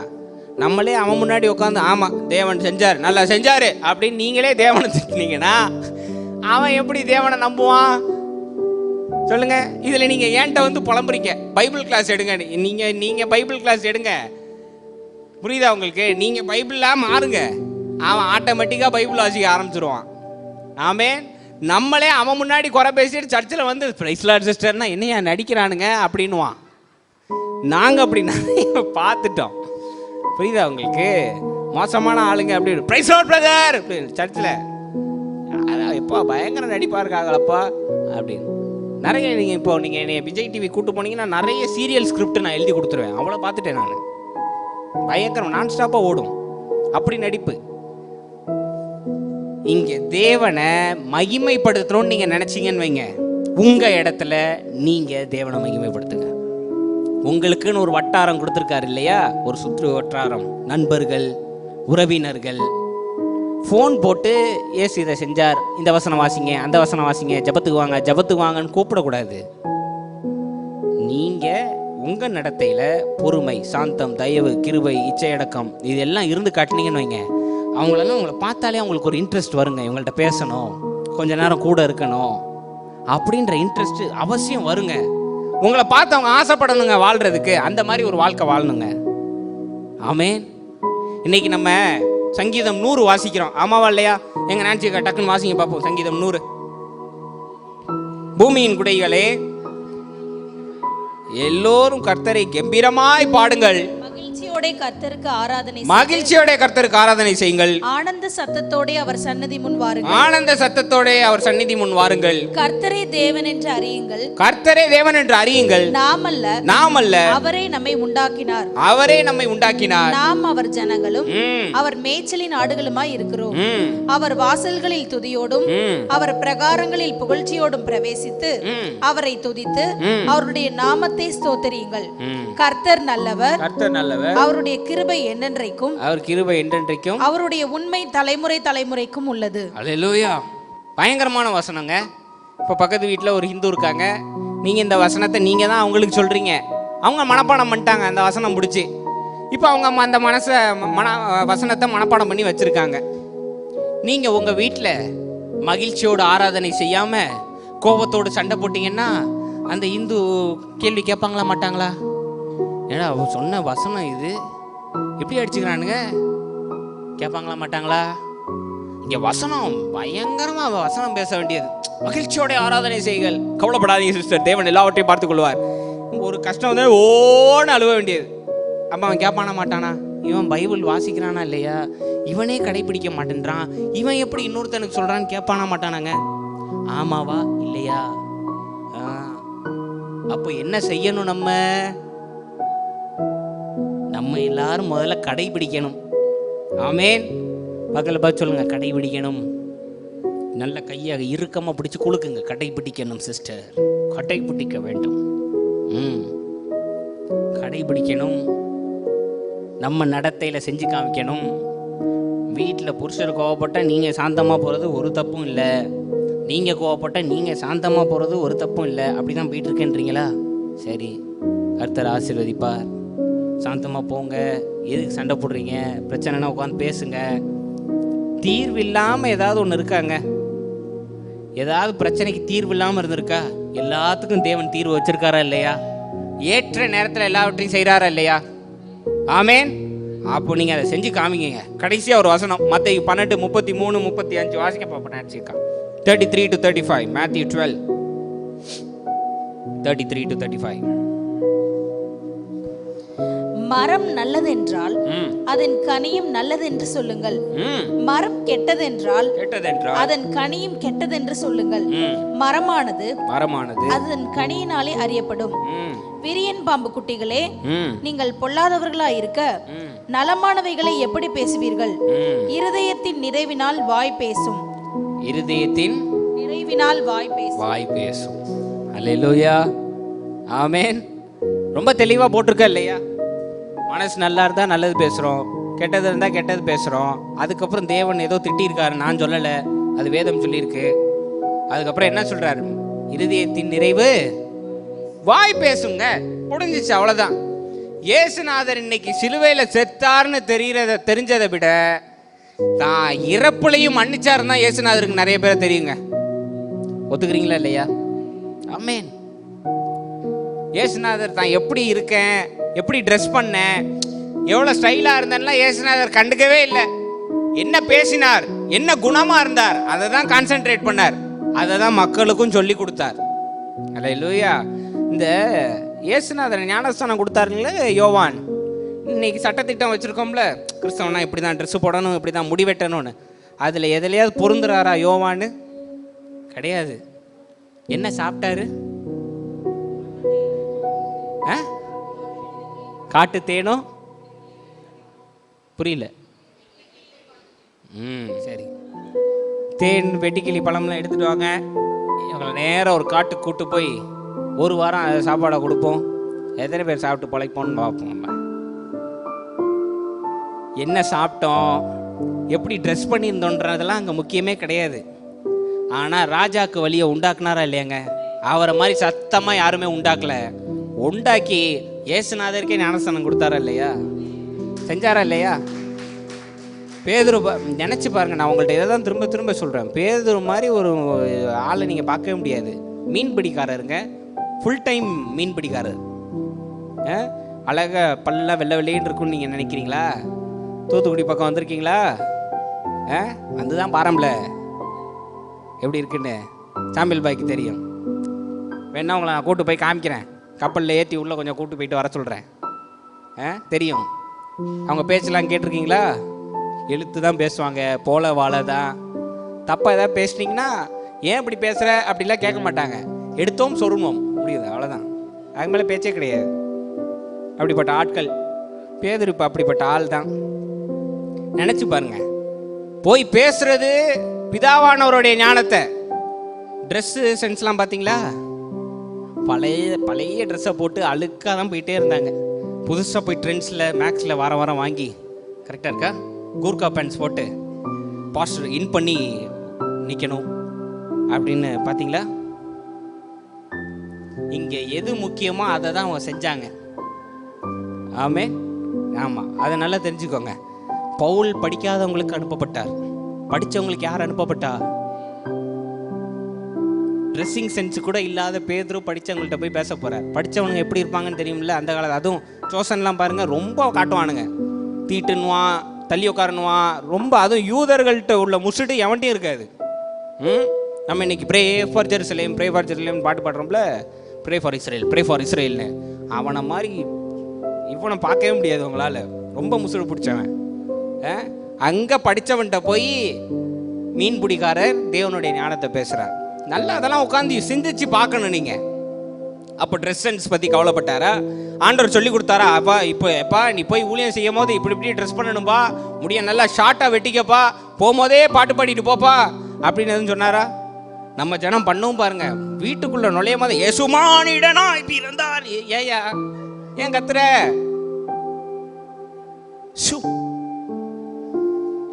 S1: நம்மளே அவன் முன்னாடி உட்காந்து ஆமாம் தேவன் செஞ்சார், நல்லா செஞ்சார் அப்படின்னு நீங்களே தேவனை திட்டினீங்கன்னா அவன் எப்படி தேவனை நம்புவான் சொல்லுங்க? இதில் நீங்கள் ஏன்ட்ட வந்து புலம்புறீங்க. பைபிள் கிளாஸ் எடுங்க. நீங்கள் பைபிள் கிளாஸ் எடுங்க. புரியுதா உங்களுக்கு? நீங்கள் பைபிளாக மாறுங்க, அவன் ஆட்டோமேட்டிக்காக பைபிள் வாசிக்க ஆரம்பிச்சிருவான். ஆமே. நம்மளே அவன் முன்னாடி குறை பேசிட்டு சர்ச்சில் வந்து பிரைஸ் லார்ட் சிஸ்டர்னா என்னையா நடிக்கிறானுங்க அப்படின்னுவான். நாங்கள் அப்படி நிறைய பார்த்துட்டோம். புரியுதா உங்களுக்கு? மோசமான ஆளுங்க அப்படி பிரைஸ் லார்ட் பிரதர் அப்படின்னு சர்ச்சில் எப்போ பயங்கர நடிப்பாக இருக்காங்களப்பா அப்படின்னு நிறைய. நீங்கள் இப்போ நீங்கள் என்னை விஜய் டிவி கூட்டு போனீங்கன்னா நிறைய சீரியல் ஸ்கிரிப்ட் நான் எழுதி கொடுத்துருவேன். அவ்வளோ பார்த்துட்டேன் நான். பயங்கரம் நான் ஸ்டாப்பாக ஓடும் அப்படி நடிப்பு. இங்கே தேவனை மகிமைப்படுத்தணும்னு நீங்கள் நினச்சிங்கன்னு வைங்க, உங்கள் இடத்துல நீங்கள் தேவனை மகிமைப்படுத்துங்க. உங்களுக்குன்னு ஒரு வட்டாரம் கொடுத்துருக்காரு இல்லையா, ஒரு சுற்று வட்டாரம், நண்பர்கள், உறவினர்கள். ஃபோன் போட்டு ஏசு இதை செஞ்சார், இந்த வசனம் வாசிங்க, அந்த வசனம் வாசிங்க, ஜபத்துக்கு வாங்கன்னு கூப்பிடக்கூடாது. நீங்கள் உங்கள் நடத்தையில் பொறுமை, சாந்தம், தயவு, கிருபை, இச்சையடக்கம் இதெல்லாம் இருந்து காட்டினீங்கன்னு வைங்க, அவங்களெல்லாம் உங்களை பார்த்தாலே அவங்களுக்கு ஒரு இன்ட்ரெஸ்ட் வருங்க. இவங்கள்ட்ட பேசணும், கொஞ்ச நேரம் கூட இருக்கணும் அப்படின்ற இன்ட்ரெஸ்ட் அவசியம் வருங்க. உங்களை பார்த்து அவங்க ஆசைப்படணுங்க வாழ்கிறதுக்கு. அந்த மாதிரி ஒரு வாழ்க்கை வாழணுங்க. ஆமென். இன்னைக்கு நம்ம சங்கீதம் 100 வாசிக்கிறோம், ஆமாவா இல்லையா? எங்க நான்சி டக்குன்னு வாசிங்க பார்ப்போம். சங்கீதம் 100. பூமியின் குடைகளே எல்லோரும் கர்த்தரை கம்பீரமாய் பாடுங்கள், மகிழ்ச்சியோட கர்த்தருக்கு ஆராதனை செய்யுங்கள்,
S2: ஆனந்த சத்தத்தோட அவர் சந்நிதி முன் வாருங்கள். கர்த்தரே தேவன் என்று அறியுங்கள், நாம் அல்ல, அவரே நம்மை உண்டாக்கினார். நாம் அவர் ஜனங்களும் அவர் மேய்ச்சலின் ஆடுகளுமாய் இருக்கிறோம். அவர் வாசல்களில் துதியோடும் அவர் பிரகாரங்களில் புகழ்ச்சியோடும் பிரவேசித்து அவரை துதித்து அவருடைய நாமத்தை ஸ்தோத்திரியுங்கள். கர்த்தர் நல்லவர், அவருடைய கிருபை என்றென்றைக்கும், அவருடைய உண்மை தலைமுறை தலைமுறைக்கும் உள்ளது.
S1: அல்லேலூயா. பயங்கரமான வசனங்க. இப்போ பக்கத்து வீட்டில் ஒரு ஹிந்து இருக்காங்க, நீங்கள் இந்த வசனத்தை நீங்கள் தான் அவங்களுக்கு சொல்கிறீங்க. அவங்க மனப்பாடம் பண்ணிட்டாங்க அந்த வசனம் பிடிச்சி. இப்போ அவங்க அந்த வசனத்தை மனப்பாடம் பண்ணி வச்சுருக்காங்க. நீங்கள் உங்கள் வீட்டில் மகிழ்ச்சியோடு ஆராதனை செய்யாமல் கோபத்தோடு சண்டை போட்டிங்கன்னா அந்த இந்து கேள்வி கேட்பாங்களா மாட்டாங்களா? ஏன்னா அவன் சொன்ன வசனம் இது எப்படி அடிச்சுக்கிறானுங்க, கேட்பாங்களா மாட்டாங்களா? இங்கே வசனம் பயங்கரமாக வசனம் பேச வேண்டியது. மகிழ்ச்சியோட ஆராதனை செய்யுங்கள், கவலைப்படாதீங்க சிஸ்டர், தேவன் எல்லாவற்றையும் பார்த்து கொள்வார். ஒரு கஷ்டம் வந்து ஓன்னு அழுவ வேண்டியது. அப்போ அவன் கேட்பானா மாட்டானா? இவன் பைபிள் வாசிக்கிறானா இல்லையா, இவனே கடைபிடிக்க மாட்டேன்றான், இவன் எப்படி இன்னொருத்தனுக்கு சொல்கிறான்னு கேட்பானா மாட்டானாங்க? ஆமாவா இல்லையா? அப்போ என்ன செய்யணும்? நம்ம எல்லாரும் முதல்ல கடைபிடிக்கணும். ஆமேன். பக்கத்தில் பார்த்து சொல்லுங்க, கடைபிடிக்கணும். நல்ல கையாக இறுக்கமாக பிடிச்சி குலுக்குங்க. கடைபிடிக்கணும் சிஸ்டர், கடைபிடிக்க வேண்டும். கடைபிடிக்கணும். நம்ம நடத்தையில் செஞ்சு காமிக்கணும். வீட்டில் புருஷர் கோவப்பட்டால் நீங்கள் சாந்தமாக போகிறது ஒரு தப்பும் இல்லை, நீங்கள் கோவப்பட்டால் நீங்கள் சாந்தமாக போகிறது ஒரு தப்பும் இல்லை. அப்படி தான் போயிட்டு இருக்கேன்றீங்களா? சரி, கர்த்தர் ஆசீர்வதிப்பார். சாந்தமாக போங்க. எதுக்கு சண்டை போடுறீங்க? பிரச்சனைனா உட்காந்து பேசுங்க. தீர்வு இல்லாமல் ஏதாவது ஒன்று இருக்காங்க? ஏதாவது பிரச்சனைக்கு தீர்வு இல்லாமல் இருந்திருக்கா? எல்லாத்துக்கும் தேவன் தீர்வு வச்சிருக்காரா இல்லையா? ஏற்ற நேரத்தில் எல்லாவற்றையும் செய்கிறாரா இல்லையா? ஆமேன். அப்போ நீங்கள் அதை செஞ்சு காமிங்க. கடைசியாக ஒரு வசனம், மத்தேயு 12, 33, 35 வாசிக்க பார்ப்போம். 33 to 35. Matthew 12, 33 to 35.
S2: மரம் நல்லதென்றால் அதன் கனியும் நல்லதென்று சொல்லுங்கள், மரம் கெட்டதென்றால் அதன் கனியும் கெட்டதென்று சொல்லுங்கள். மரமானது அதன் கனியினாலே அறியப்படும். விரியன் பாம்பு குட்டிகளே, நீங்கள் பொல்லாதவர்களாய் இருக்க நலமானவைகளை எப்படி பேசுவீர்கள்? இருதயத்தின் நிறைவினால் வாய் பேசும்.
S1: வாய் பேசும். அல்லேலூயா. ஆமென். ரொம்ப தெளிவாக போட்டிருக்க இல்லையா? மனசு நல்லா இருந்தால் நல்லது பேசுகிறோம், கெட்டது இருந்தால் கெட்டது பேசுகிறோம். அதுக்கப்புறம் தேவன் ஏதோ திட்டியிருக்காரு, நான் சொல்லலை, அது வேதம் சொல்லியிருக்கு. அதுக்கப்புறம் என்ன சொல்கிறாரு? இருதயத்தின் நிறைவு வாய் பேசுங்க. முடிஞ்சிச்சு, அவ்வளோதான். இயேசுநாதர் இன்னைக்கு சிலுவையில் செத்தார்னு தெரிஞ்சதை விட தான் இறப்புலையும் மன்னிச்சாருன்னா இயேசுநாதருக்கு நிறைய பேரை தெரியுங்க. ஒத்துக்கிறீங்களா இல்லையா? ஆமென். இயேசுநாதர் தான் எப்படி இருக்கேன், எப்படி ட்ரெஸ் பண்ணேன், எவ்வளோ ஸ்டைலாக இருந்தேன்லாம் இயேசுநாதர் கண்டுக்கவே இல்லை. என்ன பேசினார், என்ன குணமாக இருந்தார், அதை தான் கான்சென்ட்ரேட் பண்ணார். அதை தான் மக்களுக்கும் சொல்லி கொடுத்தார். அல்லேலூயா. இந்த இயேசுநாதர் ஞானஸ்தானம் கொடுத்தாருங்களே யோவான், இன்னைக்கு சட்டத்திட்டம் வச்சுருக்கோம்ல, கிறிஸ்தவனா இப்படி தான் ட்ரெஸ்ஸு போடணும், இப்படி தான் முடி வெட்டணும்னு. அதில் எதுலையாவது பொருந்துறாரா யோவான்னு? கிடையாது. என்ன சாப்பிட்டாரு? காட்டு தேனும் புரியல. சரி, தேன் வெட்டிக்கிளி பழம்லாம் எடுத்துகிட்டு வாங்க, இவங்களை நேராக ஒரு காட்டுக்கு கூட்டு போய் ஒரு வாரம் அதை சாப்பாடை கொடுப்போம், எத்தனை பேர் சாப்பிட்டு பழைப்போம்னு பார்ப்போம். நம்ம என்ன சாப்பிட்டோம், எப்படி ட்ரெஸ் பண்ணியிருந்தோன்றதெல்லாம் அங்கே முக்கியமே கிடையாது. ஆனால் ராஜாவுக்கு வழியை உண்டாக்குனாரா இல்லையாங்க? அவரை மாதிரி சத்தமாக யாருமே உண்டாக்கலை. உண்டாக்கி இயேசுநாதருக்கே ஞானஸ்தானம் கொடுத்தாரா இல்லையா? செஞ்சாரா இல்லையா? பேதுரு நினச்சி பாருங்கள், நான் உங்கள்கிட்ட இதை தான் திரும்ப திரும்ப சொல்கிறேன். பேதுரு மாதிரி ஒரு ஆளை நீங்கள் பார்க்கவே முடியாது. மீன் பிடிக்காரருங்க, ஃபுல் டைம் மீன் பிடிக்காரர். அழகாக பல்லாம் வெள்ளை வெள்ளைன்னு இருக்குன்னு நீங்கள் நினைக்கிறீங்களா? தூத்துக்குடி பக்கம் வந்திருக்கீங்களா? அதுதான் பாரம்பல எப்படி இருக்குன்னு சாம்பிள் பாய்க்கு தெரியும். வேணா உங்களை நான் கூட்டு போய் காமிக்கிறேன், கப்பலில் ஏற்றி உள்ளே கொஞ்சம் கூட்டு போயிட்டு வர சொல்கிறேன். தெரியும். அவங்க பேச்செல்லாம் கேட்டிருக்கீங்களா? எழுத்து தான் பேசுவாங்க, போல வாழை தான். தப்பாக ஏதாவது பேசுனீங்கன்னா ஏன் இப்படி பேசுகிற அப்படிலாம் கேட்க மாட்டாங்க. எடுத்தோம் சொருமோம் முடியுது, அவ்வளோதான். அதுக்கு மேலே பேச்சே கிடையாது. அப்படிப்பட்ட ஆட்கள் பேதுரு இப்போ அப்படிப்பட்ட ஆள் தான். நினச்சி பாருங்க, போய் பேசுறது பிதாவானவருடைய ஞானத்தை. ட்ரெஸ்ஸு சென்ஸ்லாம் பார்த்தீங்களா? பழைய ட்ரெஸ்ஸை போட்டு அழுக்காக தான் போயிட்டே இருந்தாங்க. புதுசாக போய் ட்ரெண்ட்ஸில் மேக்ஸில் வாரம் வாரம் வாங்கி கரெக்டாக இருக்கா கூர்கா பேண்ட்ஸ் போட்டு பாஸ்டர் இன் பண்ணி நிற்கணும் அப்படின்னு பார்த்தீங்களா? இங்கே எது முக்கியமோ அதை தான் அவங்க செஞ்சாங்க. ஆமாம், அதை நல்லா தெரிஞ்சுக்கோங்க. பவுல் படிக்காதவங்களுக்கு அனுப்பப்பட்டார், படித்தவங்களுக்கு யார் அனுப்பப்பட்டா? ட்ரெஸ்ஸிங் சென்ஸ் கூட இல்லாத பேதுரு படித்தவங்கள்ட்ட போய் பேச போகிறார். படித்தவனுங்க எப்படி இருப்பாங்கன்னு தெரியுமில்ல அந்த காலத்தில். அதுவும் சோசன்லாம் பாருங்கள், ரொம்ப காட்டுவானுங்க, தீட்டுன்னுவான், தள்ளி உட்காரணுவான், ரொம்ப. அதுவும் யூதர்கள்ட்ட உள்ள முசுடு எவன்ட்டையும் இருக்காது. நம்ம இன்னைக்கு pray for Jerusalem, pray for Jerusalem பாட்டு பாடுறோம்ல, pray for Israel, pray for இஸ்ரேல்னு. அவனை மாதிரி இவனை பார்க்கவே முடியாது உங்களால். ரொம்ப முசுடு பிடிச்சவன். அங்கே படித்தவன்கிட்ட போய் மீன் பிடிக்காரர் தேவனுடைய ஞானத்தை பேசுகிறார். நல்லா அதெல்லாம் உட்காந்து சிந்திச்சு பார்க்கணும் நீங்கள். அப்போ ட்ரெஸ் சென்ஸ் பற்றி கவலைப்பட்டாரா? ஆண்டவர் சொல்லி கொடுத்தாரா? அப்பா இப்போ எப்பா நீ போய் ஊழியம் செய்யும் போது இப்படி ட்ரெஸ் பண்ணணும்பா, முடிய நல்லா ஷார்ட்டாக வெட்டிக்கப்பா, போகும்போதே பாட்டு பாடிட்டு போப்பா அப்படின்னு எதுவும் சொன்னாரா? நம்ம ஜனம் பண்ணவும் பாருங்க, வீட்டுக்குள்ள நுழையும் போது ஏசுமானிடனா இப்படி இருந்தார். ஏயா ஏன் கத்துற?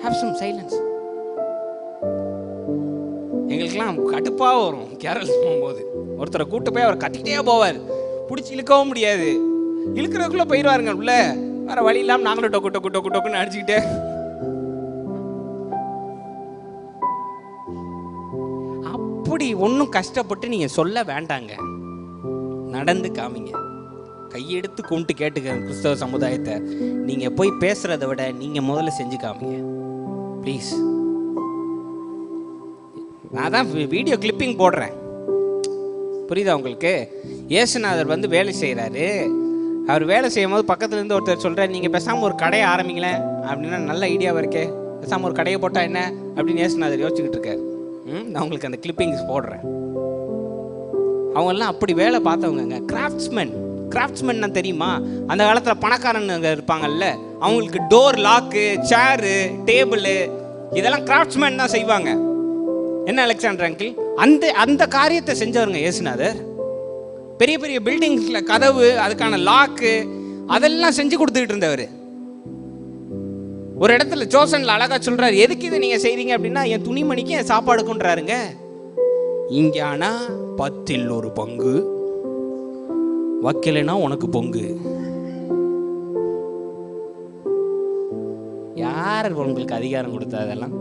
S1: Have some silence. எங்களுக்கெல்லாம் கடுப்பாக வரும். கேரளா போகும்போது ஒருத்தரை கூட்டு போய் அவர் கத்திக்கிட்டே போவார், பிடிச்சி இழுக்கவும் முடியாது. இழுக்கிறதுக்குள்ளே போயிடுவாருங்க உள்ள. வேற வழி இல்லாமல் நாங்களும் டொக்கு டொக்கு டொக்கு டொக்குன்னு அடிச்சுக்கிட்டே. அப்படி ஒன்றும் கஷ்டப்பட்டு நீங்கள் சொல்ல வேண்டாங்க, நடந்து காமிங்க. கையெடுத்து கும்பிட்டு கேட்டுக்க கிறிஸ்தவ சமுதாயத்தை. நீங்கள் போய் பேசுகிறத விட நீங்கள் முதல்ல செஞ்சு காமிங்க ப்ளீஸ். நான் தான் வீடியோ கிளிப்பிங் போடுறேன், புரியுதா உங்களுக்கு? இயேசுநாதர் வந்து வேலை செய்கிறாரு. அவர் வேலை செய்யும் போது பக்கத்துலேருந்து ஒருத்தர் சொல்கிறார், நீங்கள் பேசாமல் ஒரு கடையை ஆரம்பிங்களேன் அப்படின்னா நல்ல ஐடியாவாக இருக்கே, பேசாமல் ஒரு கடையை போட்டால் என்ன அப்படின்னு இயேசுநாதர் யோசிச்சுக்கிட்டு இருக்கார். நான் உங்களுக்கு அந்த கிளிப்பிங்ஸ் போடுறேன். அவங்கெல்லாம் அப்படி வேலை பார்த்தவங்க. கிராஃப்ட்ஸ்மேன் தெரியுமா? அந்த காலத்தில் பணக்காரங்க இருப்பாங்கல்ல, அவங்களுக்கு டோர் லாக்கு, சேரு, டேபிளு இதெல்லாம் கிராஃப்ட்ஸ்மேன் தான் செய்வாங்க. என்ன அலெக்சாண்டர் அங்கிள், அந்த காரியத்தை செஞ்சவருங்க இயேசுநாதர். பெரிய பெரிய பில்டிங்ஸ்ல கதவு, அதுக்கான லாக்கு அதெல்லாம் செஞ்சு கொடுத்துக்கிட்டு இருந்தவர். ஒரு இடத்துல ஜோசன்ல அழகா சொல்றாரு, எதுக்கு இதை நீங்க செய்றீங்க அப்படின்னா என் துணிமணிக்கு என் சாப்பாடுக்குன்றாருங்க. இங்க ஆனா 10ல் 1 பங்கு வைக்கலைன்னா உனக்கு பொங்கு. யார் உங்களுக்கு அதிகாரம் கொடுத்தா? அதெல்லாம்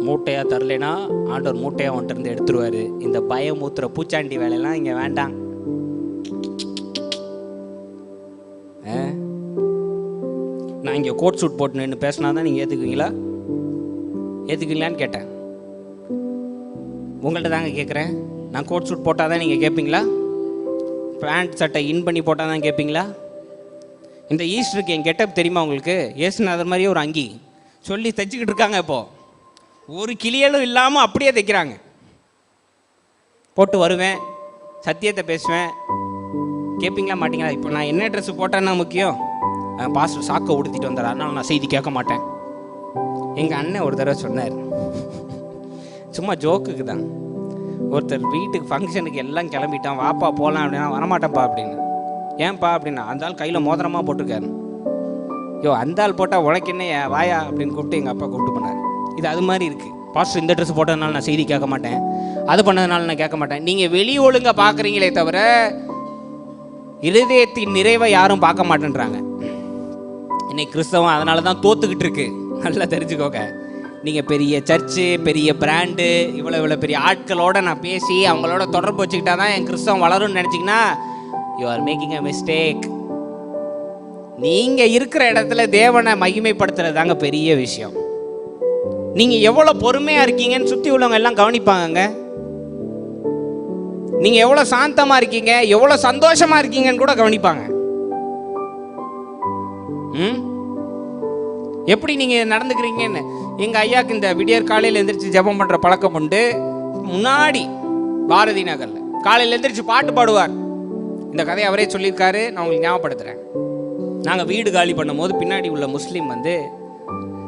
S1: மூட்டையா தரலைன்னா ஆண்டவர் மூட்டையா வந்துட்டு இருந்து எடுத்துருவாரு. இந்த பயமூத்துற பூச்சாண்டி வேலையெல்லாம் இங்க வேண்டாம். நான் இங்க கோட் சூட் போட்டு நின்று பேசினாதான் நீங்க ஏத்துக்குவீங்களான்னு கேட்டேன். உங்கள்கிட்ட தாங்க கேட்குறேன். நான் கோட் சூட் போட்டாதான் நீங்க கேட்பீங்களா? பேண்ட் சட்டை இன் பண்ணி போட்டாதான் கேட்பீங்களா? இந்த ஈஸ்டருக்கு என் கெட்டப் தெரியுமா உங்களுக்கு? இயேசுநாதர் மாதிரியே ஒரு அங்கி சொல்லி தைச்சிக்கிட்டு இருக்காங்க. இப்போ ஒரு கிளியலும் இல்லாமல் அப்படியே தைக்கிறாங்க. போட்டு வருவேன், சத்தியத்தை பேசுவேன். கேட்பீங்களா மாட்டீங்களா? இப்போ நான் என்ன ட்ரெஸ் போட்டேன்னா முக்கியம்? பாஸ்டர் சாக்கை உடுத்திட்டு வந்தார், அதனால நான் செய்தி கேட்க மாட்டேன். எங்கள் அண்ணன் ஒரு தடவை சொன்னார், சும்மா ஜோக்குக்கு தான், ஒருத்தர் வீட்டுக்கு ஃபங்க்ஷனுக்கு எல்லாம் கிளம்பிட்டான், வாப்பா போகலாம் அப்படின்னா வரமாட்டேன்ப்பா அப்படின்னு. ஏன்ப்பா அப்படின்னா, அந்த ஆள் கையில் மோதிரமாக போட்டிருக்காரு. யோ அந்த ஆள் போட்டால் உனக்கு என்ன வாயா அப்படின்னு கூப்பிட்டு எங்கள் அப்பா கூப்பிட்டு பண்ணார். இது அது மாதிரி இருக்குது. பாஸ்டர் இந்த ட்ரெஸ் போட்டதுனால நான் செய்தி கேட்க மாட்டேன், அது பண்ணதுனால நான் கேட்க மாட்டேன். நீங்கள் வெளி ஒழுங்காக பார்க்குறீங்களே தவிர இருதயத்தின் நிறைவை யாரும் பார்க்க மாட்டேன்றாங்க. இன்னைக்கு கிறிஸ்தவம் அதனால தான் தோத்துக்கிட்டு இருக்கு. நல்லா தெரிஞ்சுக்கோங்க. நீங்கள் பெரிய சர்ச்சு, பெரிய பிராண்டு, இவ்வளோ பெரிய ஆட்களோட நான் பேசி அவங்களோட தொடர்பு வச்சுக்கிட்டா தான் என் கிறிஸ்தவம் வளரும்னு நினச்சிங்கன்னா you are making a mistake. நீங்கள் இருக்கிற இடத்துல தேவனை மகிமைப்படுத்துறது தாங்க பெரிய விஷயம். நீங்கள் எவ்வளோ பொறுமையாக இருக்கீங்கன்னு சுற்றி உள்ளவங்க எல்லாம் கவனிப்பாங்கங்க. நீங்கள் எவ்வளோ சாந்தமாக இருக்கீங்க, எவ்வளோ சந்தோஷமாக இருக்கீங்கன்னு கூட கவனிப்பாங்க. எப்படி நீங்கள் நடந்துக்கிறீங்கன்னு. எங்கள் ஐயாவுக்கு இந்த விடியற் காலையில் எழுந்திரிச்சு ஜெபம் பண்ணுற பழக்கம் உண்டு. முன்னாடி பாரதி நகரில் காலையில் எழுந்திரிச்சு பாட்டு பாடுவார். இந்த கதையை அவரே சொல்லியிருக்காரு, நான் உங்களுக்கு ஞாபகப்படுத்துகிறேன். நாங்கள் வீடு காலி பண்ணும் போது பின்னாடி உள்ள முஸ்லீம் வந்து,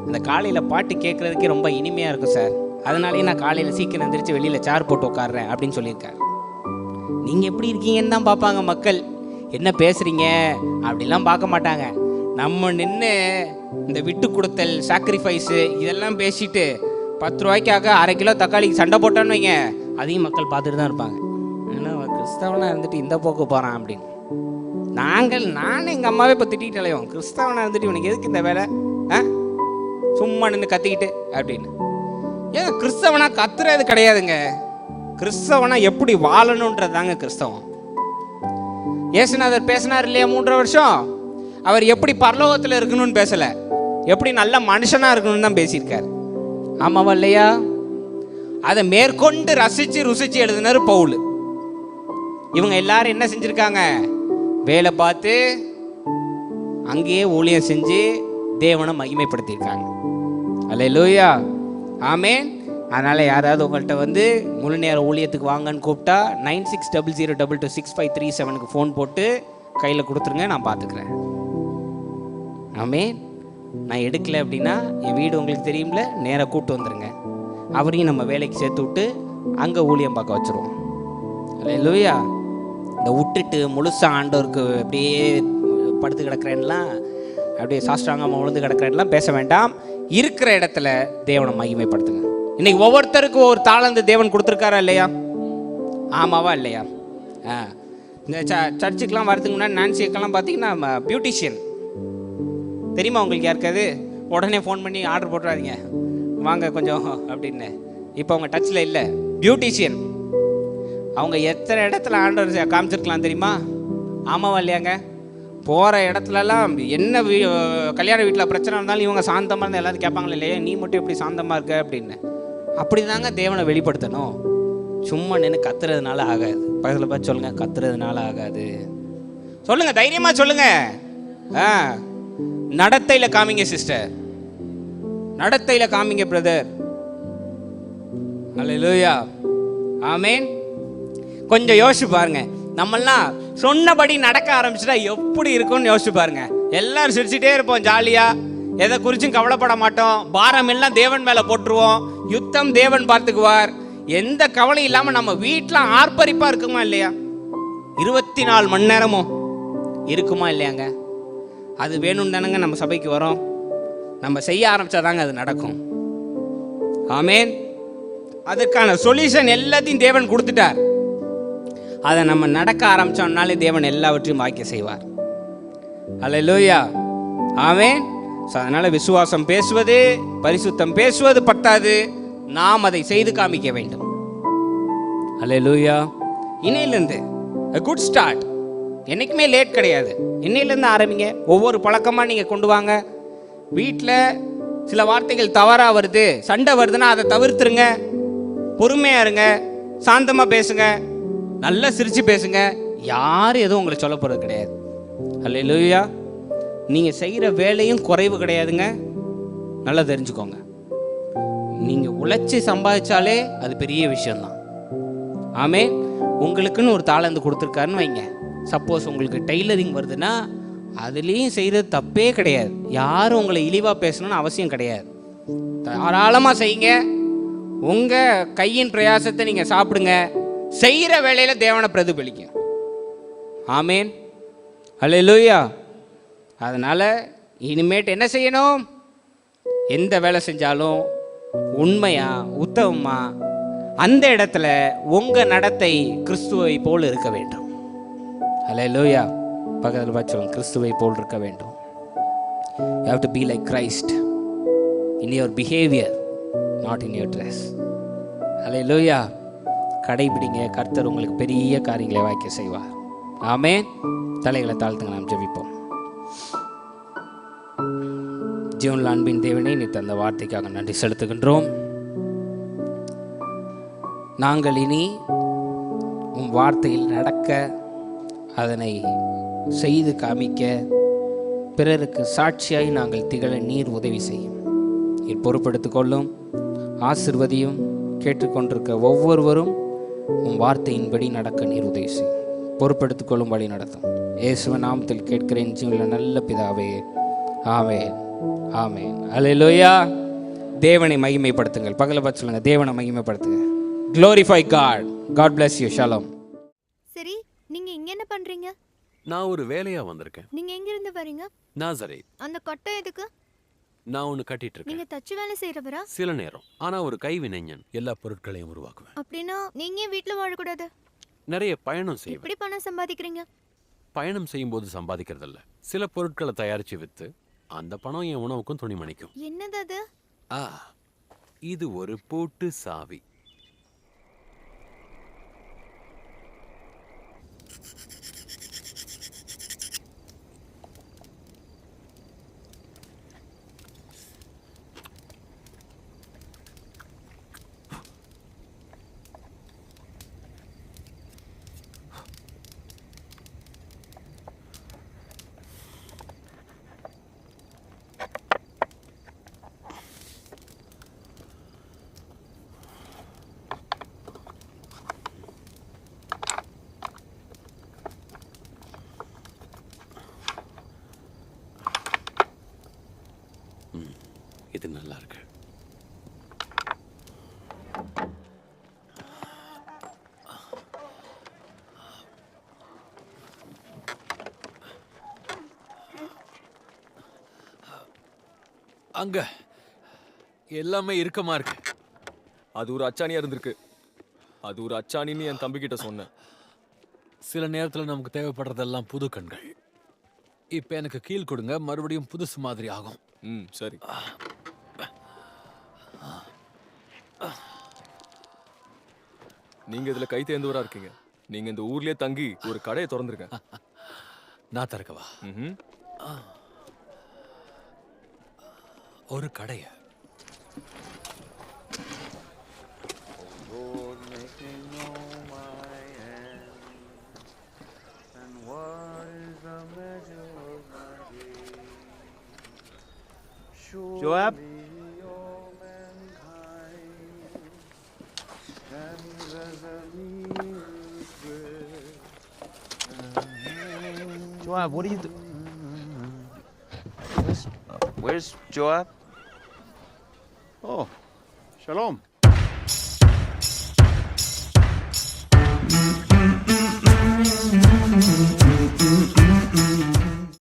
S1: அந்த காலையில் பாட்டு கேட்குறதுக்கே ரொம்ப இனிமையாக இருக்கும் சார், அதனாலேயே நான் காலையில் சீக்கிரம் எழுந்திரிச்சு வெளியில் சேர் போட்டு உட்காடுறேன் அப்படின்னு சொல்லியிருக்காரு. நீங்கள் எப்படி இருக்கீங்கன்னு தான் பார்ப்பாங்க மக்கள், என்ன பேசுகிறீங்க அப்படிலாம் பார்க்க மாட்டாங்க. நம்ம நின்று இந்த விட்டு கொடுத்தல், சாக்ரிஃபைஸு இதெல்லாம் பேசிட்டு 10 ரூபாய்க்காக 1/2 கிலோ தக்காளிக்கு சண்டை போட்டான்னு வைங்க, அதையும் மக்கள் பார்த்துட்டு தான் இருப்பாங்க. ஏன்னா கிறிஸ்தவனாக இருந்துட்டு இந்த போக்கு போகிறான் அப்படின்னு. நானும் எங்கள் அம்மாவே இப்போ திட்டிகிட்டலையும், கிறிஸ்தவனாக இருந்துட்டு இவனுக்கு எதுக்கு இந்த வேலை, சும்மா நின்று கத்திக்கிட்டு அப்படின்னு. ஏங்க கிறிஸ்தவனா கத்துறது கிடையாதுங்க, கிறிஸ்தவனா எப்படி வாழணுன்றது தாங்க கிறிஸ்தவம். இயேசுநாதர் பேசினார் இல்லையா 3 வருஷம், அவர் எப்படி பரலோகத்தில் இருக்கணும்னு பேசலை, எப்படி நல்ல மனுஷனாக இருக்கணும்னு தான் பேசியிருக்காரு. ஆமாவா இல்லையா? அதை மேற்கொண்டு ரசித்து ருசித்து எழுதினார் பவுல். இவங்க எல்லாரும் என்ன செஞ்சுருக்காங்க, வேலை பார்த்து அங்கேயே ஊழியம் செஞ்சு தேவனை மகிமைப்படுத்தியிருக்காங்க. அல்லேலூயா, ஆமென். அதனால் யாராவது உங்கள்கிட்ட வந்து முழு நேர ஊழியத்துக்கு வாங்கன்னு கூப்பிட்டா 9600226537க்கு ஃபோன் போட்டு கையில் கொடுத்துருங்க, நான் பார்த்துக்கிறேன். ஆமென். நான் எடுக்கலை அப்படின்னா என் வீடு உங்களுக்கு தெரியும்ல, நேராக கூப்பிட்டு வந்துடுங்க, அவரையும் நம்ம வேலைக்கு சேர்த்து விட்டு அங்கே ஊழியம் பார்க்க வச்சுருவோம். அல்லேலூயா. இந்த விட்டுட்டு முழுசாக ஆண்டவருக்கு அப்படியே படுத்து கிடக்கிறேன்லாம், அப்படியே சாஷ்டாங்கமாக விழுந்து கிடக்கிறேன்லாம் பேச வேண்டாம். இருக்கிற இடத்துல தேவனை மகிமைப்படுத்துங்க. இன்னைக்கு ஒவ்வொருத்தருக்கும் ஒரு தாளந்து தேவன் கொடுத்துருக்காரா இல்லையா? ஆமாவா இல்லையா? இந்த சர்ச்சுக்கெலாம் வரதுக்கு முன்னாடி நான்சி அக்கெல்லாம் பார்த்தீங்கன்னா பியூட்டிஷியன் தெரியுமா உங்களுக்கு யாருக்காது? உடனே ஃபோன் பண்ணி ஆர்டர் போட்டுறாதீங்க, வாங்க கொஞ்சம் அப்படின்னு. இப்போ அவங்க டச்சில் இல்லை. பியூட்டிஷியன் அவங்க எத்தனை இடத்துல ஆண்டவர் காமிச்சிருக்கலாம் தெரியுமா? ஆமாவா இல்லையாங்க? போகிற இடத்துலலாம் என்ன கல்யாண வீட்டில் பிரச்சனை இருந்தாலும் இவங்க சாந்தமாக இருந்தால் எல்லாத்தையும் கேட்பாங்களே இல்லையா, நீ மட்டும் எப்படி சாந்தமாக இருக்க அப்படின்னு. அப்படி தாங்க தேவனை வெளிப்படுத்தணும். சும்மா நின்று கத்துறதுனால ஆகாது. பக்கத்தில் பார்த்து சொல்லுங்கள், கத்துறதுனால ஆகாது. சொல்லுங்கள், தைரியமாக சொல்லுங்கள். நடத்தையில் காமிங்க சிஸ்டர், நடத்தையில் காமிங்க பிரதர். அல்லேலூயா, ஆமென். கொஞ்சம் யோசிச்சு பாருங்க, நம்மெல்லாம் சொன்னபடி நடக்க ஆரம்பிச்சுட்டா எப்படி இருக்கும்னு யோசிச்சு பாருங்க. எல்லாரும் சிரிச்சுட்டே இருப்போம், ஜாலியா, எதை குறிச்சும் கவலைப்பட மாட்டோம். பாரம் எல்லாம் தேவன் மேல போட்டுருவோம். யுத்தம் தேவன் பார்த்துக்குவார். எந்த கவலையும் இல்லாம நம்ம வீட்டில் ஆர்ப்பரிப்பா இருக்குமா இல்லையா? 24 மணி நேரமும் இருக்குமா இல்லையாங்க? அது வேணும்னு தானங்க நம்ம சபைக்கு வரோம். நம்ம செய்ய ஆரம்பிச்சாதாங்க அது நடக்கும். ஆமென். அதுக்கான சொல்யூஷன் எல்லாத்தையும் தேவன் கொடுத்துட்டார். அதை நம்ம நடக்க ஆரம்பிச்சோம்னாலே தேவன் எல்லாவற்றையும் வாய்க்க செய்வார். அல்லேலூயா, ஆமென். ஸோ அதனால் விசுவாசம் பேசுவது, பரிசுத்தம் பேசுவது பத்தாது, நாம் அதை செய்து காமிக்க வேண்டும். அல்லேலூயா. இன்னையிலேருந்து a good start. என்றைக்குமே லேட் கிடையாது. இன்னையிலேருந்து ஆரம்பிங்க. ஒவ்வொரு பழக்கமாக நீங்கள் கொண்டு வாங்க. வீட்டில் சில வார்த்தைகள் தவறாக வருது, சண்டை வருதுன்னா அதை தவிர்த்துருங்க. பொறுமையாக இருங்க, சாந்தமாக பேசுங்க, நல்லா சிரித்து பேசுங்க. யாரும் எதுவும் உங்களை சொல்ல போகிறது கிடையாது. அல்லேலூயா. நீங்கள் செய்கிற வேலையும் குறைவு கிடையாதுங்க. நல்லா தெரிஞ்சுக்கோங்க. நீங்கள் உழைச்சி சம்பாதிச்சாலே அது பெரிய விஷயம்தான். ஆமென். உங்களுக்குன்னு ஒரு தாளந்து கொடுத்துருக்காருன்னு வைங்க. சப்போஸ் உங்களுக்கு டெய்லரிங் வருதுன்னா அதுலேயும் செய்கிறது தப்பே கிடையாது. யாரும் உங்களை இழிவாக பேசணும்னு அவசியம் கிடையாது. தாராளமாக செய்யுங்க. உங்கள் கையின் பிரயாசத்தை நீங்கள் சாப்பிடுங்க. செய்கிற வேலையில் தேவனை பிரதிபலிக்கும். ஆமேன். அல்லேலூயா. அதனால் இனிமேட்டு என்ன செய்யணும்? எந்த வேலை செஞ்சாலும் உண்மையாக உத்தமமாக அந்த இடத்துல உங்கள் நடத்தை கிறிஸ்துவை போல் இருக்க வேண்டும். அல்லேலூயா. பக்கத்தில் பார்த்து சொல்லுங்க, கிறிஸ்துவை போல் இருக்க வேண்டும். You have to be like Christ in your behavior, not in your dress. Hallelujah. கடைபிடிங்க. கர்த்தர் உங்களுக்கு பெரிய காரியங்களை வாய்க்க செய்வார். ஆமென். தலைகளை தாழ்த்துங்க, நாம் ஜெபிப்போம். ஜீவனுள்ள அன்பின் தேவனே, நீ தந்த வார்த்தைக்காக நன்றி செலுத்துகின்றோம். நாங்கள் இனி உன் வார்த்தையில் நடக்க, அதனை செய்து காமிக்க, பிறருக்கு சாட்சியாய் நாங்கள் திகழ நீர் உதவி செய்யும். நீர் பொறுப்படுத்திக் கொள்ளும், ஆசிர்வதியும். கேட்டுக்கொண்டிருக்க ஒவ்வொருவரும் உன் வார்த்தையின்படி நடக்க நீர் உதவி செய்யும். பொறுப்படுத்திக் கொள்ளும், வழி நடத்தும். இயேசுவின் நாமத்தில் கேட்கிறேன் ஜீவனுள்ள நல்ல பிதாவே. ஆமென். ஆமென். அல்லேலூயா. தேவனை மகிமைப்படுத்துங்கள். பகல பார்த்து சொல்லுங்க, தேவனை மகிமைப்படுத்துங்க. Glorify God. God bless you. Shalom.
S3: சரி, நீங்க இங்க என்ன பண்றீங்க?
S4: நான் ஒரு வேலையா வந்திருக்கேன்.
S3: நீங்க எங்க இருந்து வரீங்க?
S4: நாசரேத்.
S3: அந்த கொட்டை எதுக்கு?
S4: நான் ஒன்னு கட்டிட்டு இருக்கேன்.
S3: நீங்க தச்சு வேலை செய்யறவரா?
S4: சில நேரம். ஆனா ஒரு கைவினைஞன். எல்லா பொருட்களையும் உருவாக்குவேன்.
S3: அப்படின்னா நீங்க ஏன் வீட்ல வாழக்கூடாது?
S4: நிறைய பயணம் செய்வேன்.
S3: எப்படி பணம் சம்பாதிக்கிறீங்க?
S4: பயணம் செய்யும்போது சம்பாதிக்கிறதில்ல. சில பொருட்களை தயாரிச்சு வித்து அந்த பணம் என் உணவுக்கும் துணிமணிக்கும்.
S3: என்னது அது?
S4: இது ஒரு பூட்டு சாவி. இது நல்லா இருக்கு. அங்க எல்லாமே இறுக்கமா இருக்கு.
S5: அது ஒரு அச்சாணியா இருந்திருக்கு. அது ஒரு அச்சாணின்னு என் தம்பி கிட்ட சொன்னேன்.
S4: சில நேரத்தில் நமக்கு தேவைப்படுறதெல்லாம் புது கண்கள். இப்ப எனக்கு கீழ் கொடுங்க, மறுபடியும் புதுசு மாதிரி ஆகும்.
S5: சரி. நீங்க இதுல கை தேர்ந்தவரா இருக்கீங்க. நீங்க இந்த ஊர்லயே தங்கி ஒரு கடையை திறந்துருக்க.
S4: நான் திறக்கவா? ஒரு கடைய.
S6: Joab? Joab, what are you doing? Where's Joab?
S7: Oh, Shalom.